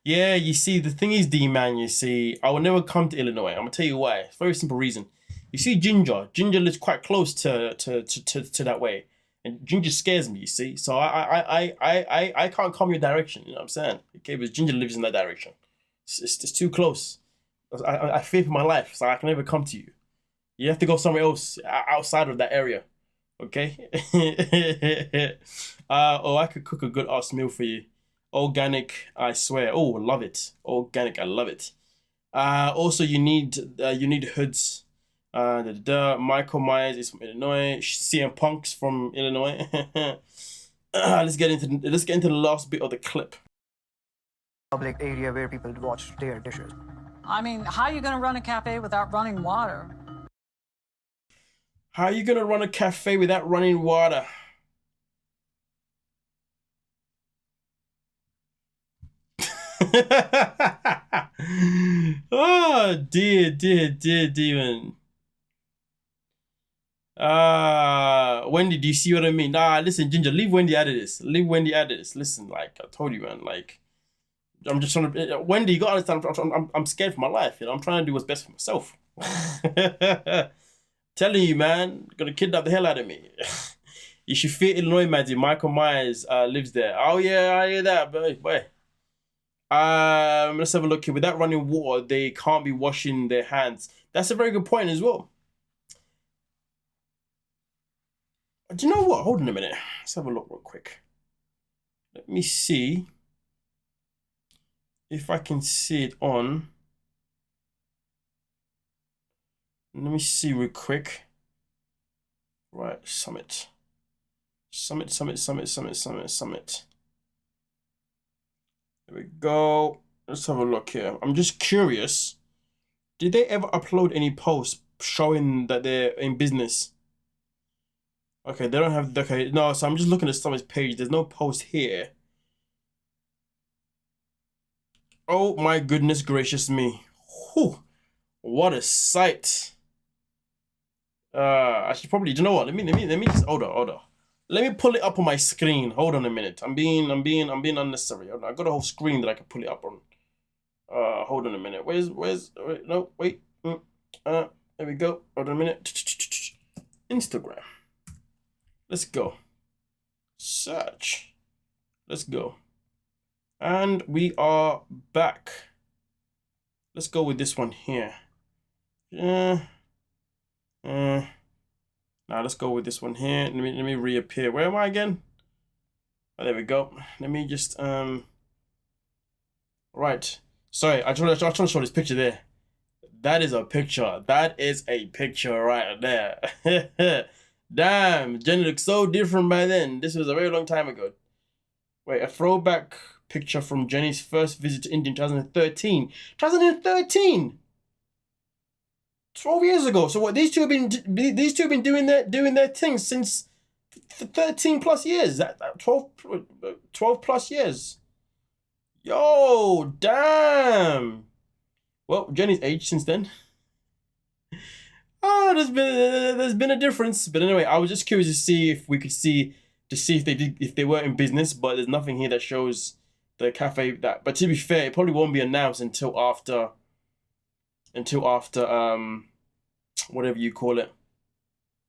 Yeah, you see, the thing is, D-Man, you see, I will never come to Illinois. I'm gonna tell you why. It's a very simple reason. You see, Ginger lives quite close to that way. And Ginger scares me, you see. So I can't come your direction, you know what I'm saying? Okay, because Ginger lives in that direction. It's too close. I fear for my life, so I can never come to you. You have to go somewhere else outside of that area. Okay? Oh, I could cook a good ass meal for you. Organic, I swear. Oh, love it. Organic, I love it. Also, you need hoods. Michael Myers is from Illinois. CM Punk's from Illinois. Let's get into the last bit of the clip. Public area where people wash their dishes. I mean, how are you going to run a cafe without running water? How are you gonna run a cafe without running water? Oh dear, demon. Wendy, do you see what I mean? Nah, listen, Ginger, leave Wendy out of this. Listen, like I told you, man. Like, I'm just trying to. Wendy, you gotta understand. I'm scared for my life. You know, I'm trying to do what's best for myself. Telling you, man, gonna kidnap the hell out of me. You should fear Illinois, Maddie. Michael Myers lives there. Oh yeah, I hear that, boy. Let's have a look here. Without running water, they can't be washing their hands. That's a very good point as well. Do you know what? Hold on a minute. Let's have a look real quick. Let me see if I can see it on. Let me see real quick. Right, summit. There we go. Let's have a look here. I'm just curious. Did they ever upload any posts showing that they're in business? Okay, they don't have. Okay, no. So I'm just looking at Summit's page. There's no post here. Oh my goodness gracious me! Whew, what a sight! I should probably. Do you know what? Let me just hold on. Let me pull it up on my screen. Hold on a minute. I'm being unnecessary. I got a whole screen that I can pull it up on. Hold on a minute. Wait, no, wait. There we go. Hold on a minute. Instagram. Let's go. Search. Let's go. And we are back. Let's go with this one here. Now let's go with this one here. Let me reappear. Where am I again? Oh, there we go. Let me just right. Sorry, I trying to show this picture there. That is a picture. That is a picture right there. Damn, Jenny looks so different by then. This was a very long time ago. Wait, a throwback picture from Jenny's first visit to India in 2013. 2013. 12 years ago. So what? These two have been doing their thing since 13 plus years. 12 plus years. Yo, damn. Well, Jenny's aged since then. Oh, there's been a difference. But anyway, I was just curious to see if we could see if they were in business, but there's nothing here that shows the cafe that. But to be fair, it probably won't be announced until after whatever you call it.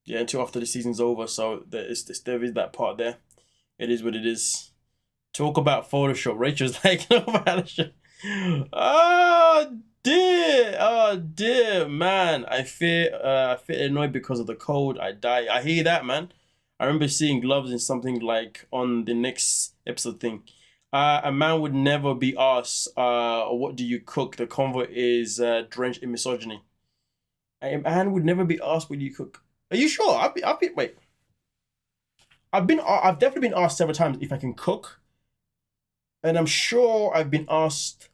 Yeah, until after the season's over. So there is that part there. It is what it is. Talk about Photoshop. Rachel's like, oh dear, man. I feel annoyed because of the cold. I die. I hear that, man. I remember seeing gloves in something like on the next episode thing. A man would never be asked, what do you cook? The convo is drenched in misogyny. A man would never be asked, what do you cook? Are you sure? Wait. I've definitely been asked several times if I can cook. And I'm sure I've been asked.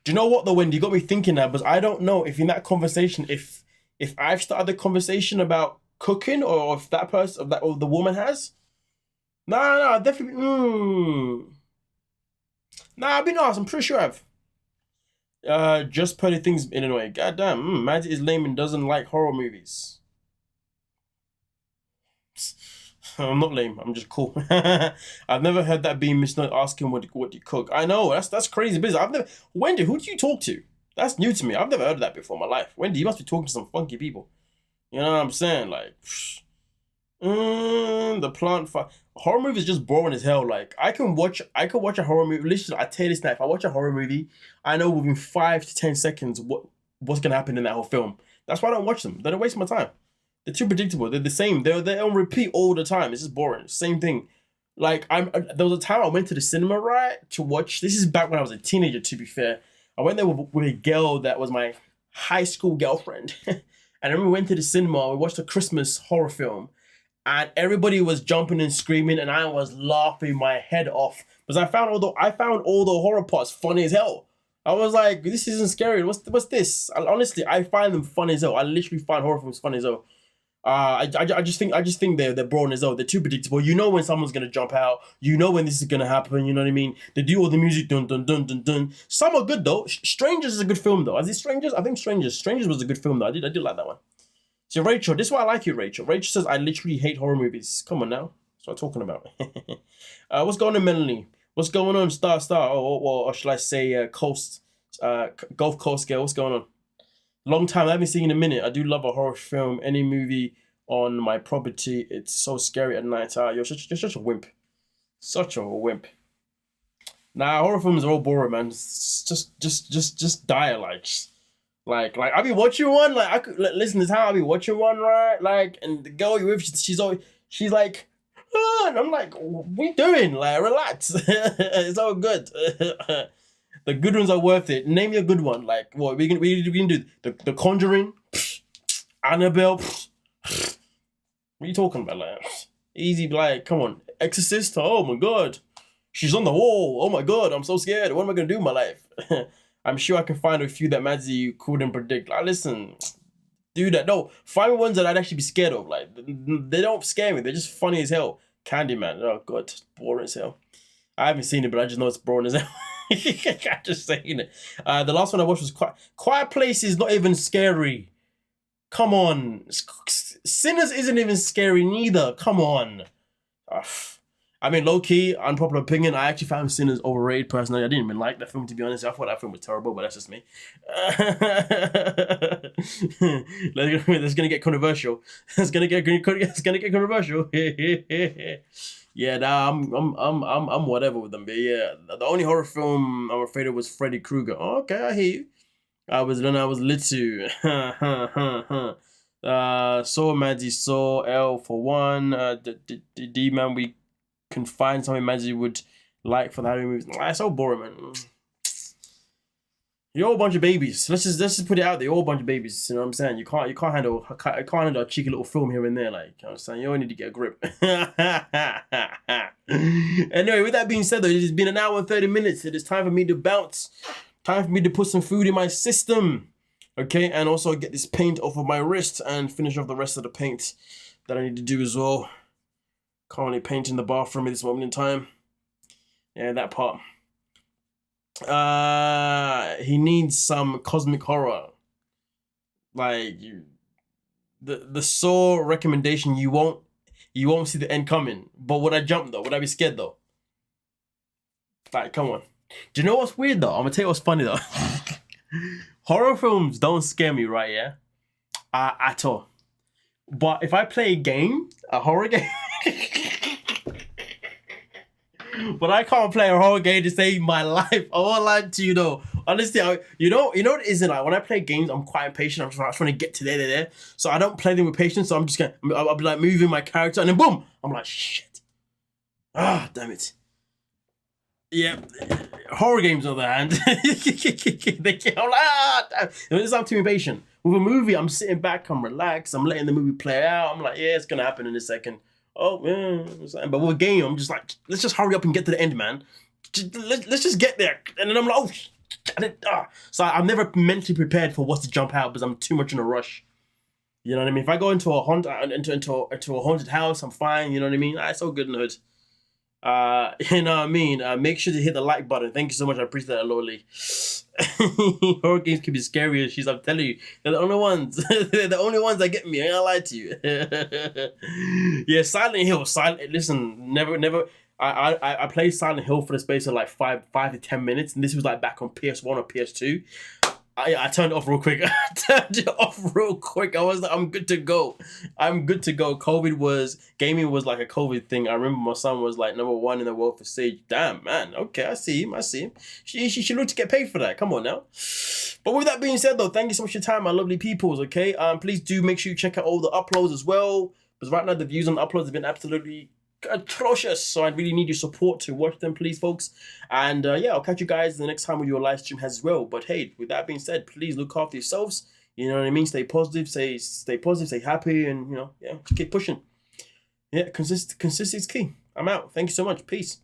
Do you know what though, Wendy? You got me thinking now, but I don't know if in that conversation, if I've started the conversation about cooking or if that person or the woman has. No, definitely. I've been asked. I'm pretty sure I've. Just putting things in a way. Goddamn, Maddie is lame and doesn't like horror movies. I'm not lame. I'm just cool. I've never heard that being misnoted asking what you cook. I know that's crazy business. Wendy, who do you talk to? That's new to me. I've never heard of that before in my life. Wendy, you must be talking to some funky people. You know what I'm saying? Like, the plant. Horror movies just boring as hell. Like, I can watch a horror movie. Literally, I tell you this now. If I watch a horror movie, I know within 5 to 10 seconds what's gonna happen in that whole film. That's why I don't watch them. They don't waste my time. They're too predictable. They're the same. They're on repeat all the time. It's just boring. Same thing. Like, there was a time I went to the cinema, right, to watch. This is back when I was a teenager, to be fair. I went there with a girl that was my high school girlfriend. And I remember we went to the cinema. We watched a Christmas horror film. And everybody was jumping and screaming. And I was laughing my head off. Because I found all the horror parts funny as hell. I was like, this isn't scary. What's this? Honestly, I find them funny as hell. I literally find horror films funny as hell. I just think they're boring as well. They're too predictable. You know when someone's gonna jump out. You know when this is gonna happen. You know what I mean? They do all the music, dun dun dun dun dun. Some are good though. Strangers is a good film though. Is it Strangers? I think Strangers was a good film though. I did like that one. So Rachel, this is why I like you, Rachel. Rachel says I literally hate horror movies. Come on now. That's what I'm talking about. What's going on, Melanie? What's going on, Star? Or should I say, Coast, Gulf Coast girl? What's going on? Long time, I haven't seen in a minute. I do love a horror film. Any movie on my property, it's so scary at night. You're such a wimp. Such a wimp. Nah, horror films are all boring, man. It's just dire, like I be watching one, like I could listen. This is how I be watching one, right? Like, and the girl you with, she's like, and I'm like, what you doing? Like, relax. It's all good. The good ones are worth it. Name your good one. Like, what we can do? The Conjuring, Annabelle. What are you talking about? Like, easy. Like, come on, Exorcist. Oh my god, she's on the wall. Oh my god, I'm so scared. What am I gonna do in my life? I'm sure I can find a few that Madsy couldn't predict. Like, listen, do that. No, find ones that I'd actually be scared of. Like, they don't scare me. They're just funny as hell. Candyman. Oh god, boring as hell. I haven't seen it, but I just know it's boring as hell. I'm just saying it. The last one I watched was Quiet Place is not even scary. Come on. Sinners isn't even scary neither. Come on. I mean, low-key, unpopular opinion, I actually found Sinners overrated personally. I didn't even like that film, to be honest. I thought that film was terrible, but that's just me. That's gonna get controversial. It's gonna get controversial. Yeah, nah, I'm whatever with them. But yeah, the only horror film I'm afraid of was Freddy Krueger. Oh, okay, I hear you. I was little. Saw Maddie, saw L for one. D man, we can find something Maddie would like for the Halloween movies. It's so boring, man. You're all a bunch of babies. Let's just put it out there. You're all a bunch of babies. You know what I'm saying? You can't handle a cheeky little film here and there. Like, you know what I'm saying? You all need to get a grip. Anyway, with that being said, though, it has been an hour and 30 minutes. It is time for me to bounce. Time for me to put some food in my system. Okay, and also get this paint off of my wrist and finish off the rest of the paint that I need to do as well. Currently painting the bathroom at this moment in time. Yeah, that part. He needs some cosmic horror. Like, the Saw recommendation, you won't see the end coming. But would I jump though? Would I be scared though? Like, come on. Do you know what's weird though? I'm gonna tell you what's funny though. Horror films don't scare me, right? Yeah, at all. But if I play a horror game, but I can't play a horror game to save my life. I won't lie to you though. Honestly, you know what it is, like when I play games, I'm quite impatient. I'm just trying to get to there. So I don't play them with patience. So I'll be like moving my character, and then boom, I'm like shit. Ah, damn it. Yeah, horror games on the hand. I'm like, damn. It's I'm too impatient. With a movie, I'm sitting back, I'm relaxed, I'm letting the movie play out. I'm like, yeah, it's gonna happen in a second. Oh, yeah. But with a game, I'm just like, let's just hurry up and get to the end, man. Let's just get there. And then I'm like, oh. So I'm never mentally prepared for what's to jump out because I'm too much in a rush. You know what I mean? If I go into a haunted house, I'm fine. You know what I mean? It's all good in the hood. You know what I mean? Make sure to hit the like button. Thank you so much. I appreciate that, Loli. Horror games can be scary as she's. I'm telling you, they're the only ones. They're the only ones that get me. I ain't gonna lie to you. Yeah, Silent Hill. Listen, never. I played Silent Hill for the space of like 5 to 10 minutes, and this was like back on PS1 or PS2. I turned it off real quick. I was like, I'm good to go. Gaming was like a COVID thing. I remember my son was like #1 in the world for Sage. Damn, man. Okay, I see him. She should look to get paid for that. Come on now. But with that being said though, thank you so much for your time, my lovely peoples, okay? Please do make sure you check out all the uploads as well. Because right now the views on the uploads have been absolutely atrocious, so I really need your support to watch them, please, folks. And yeah, I'll catch you guys the next time we do a live stream as well. But hey, with that being said, please look after yourselves. You know what I mean? Stay positive, stay happy, and yeah, just keep pushing. Yeah, consistency is key. I'm out. Thank you so much. Peace.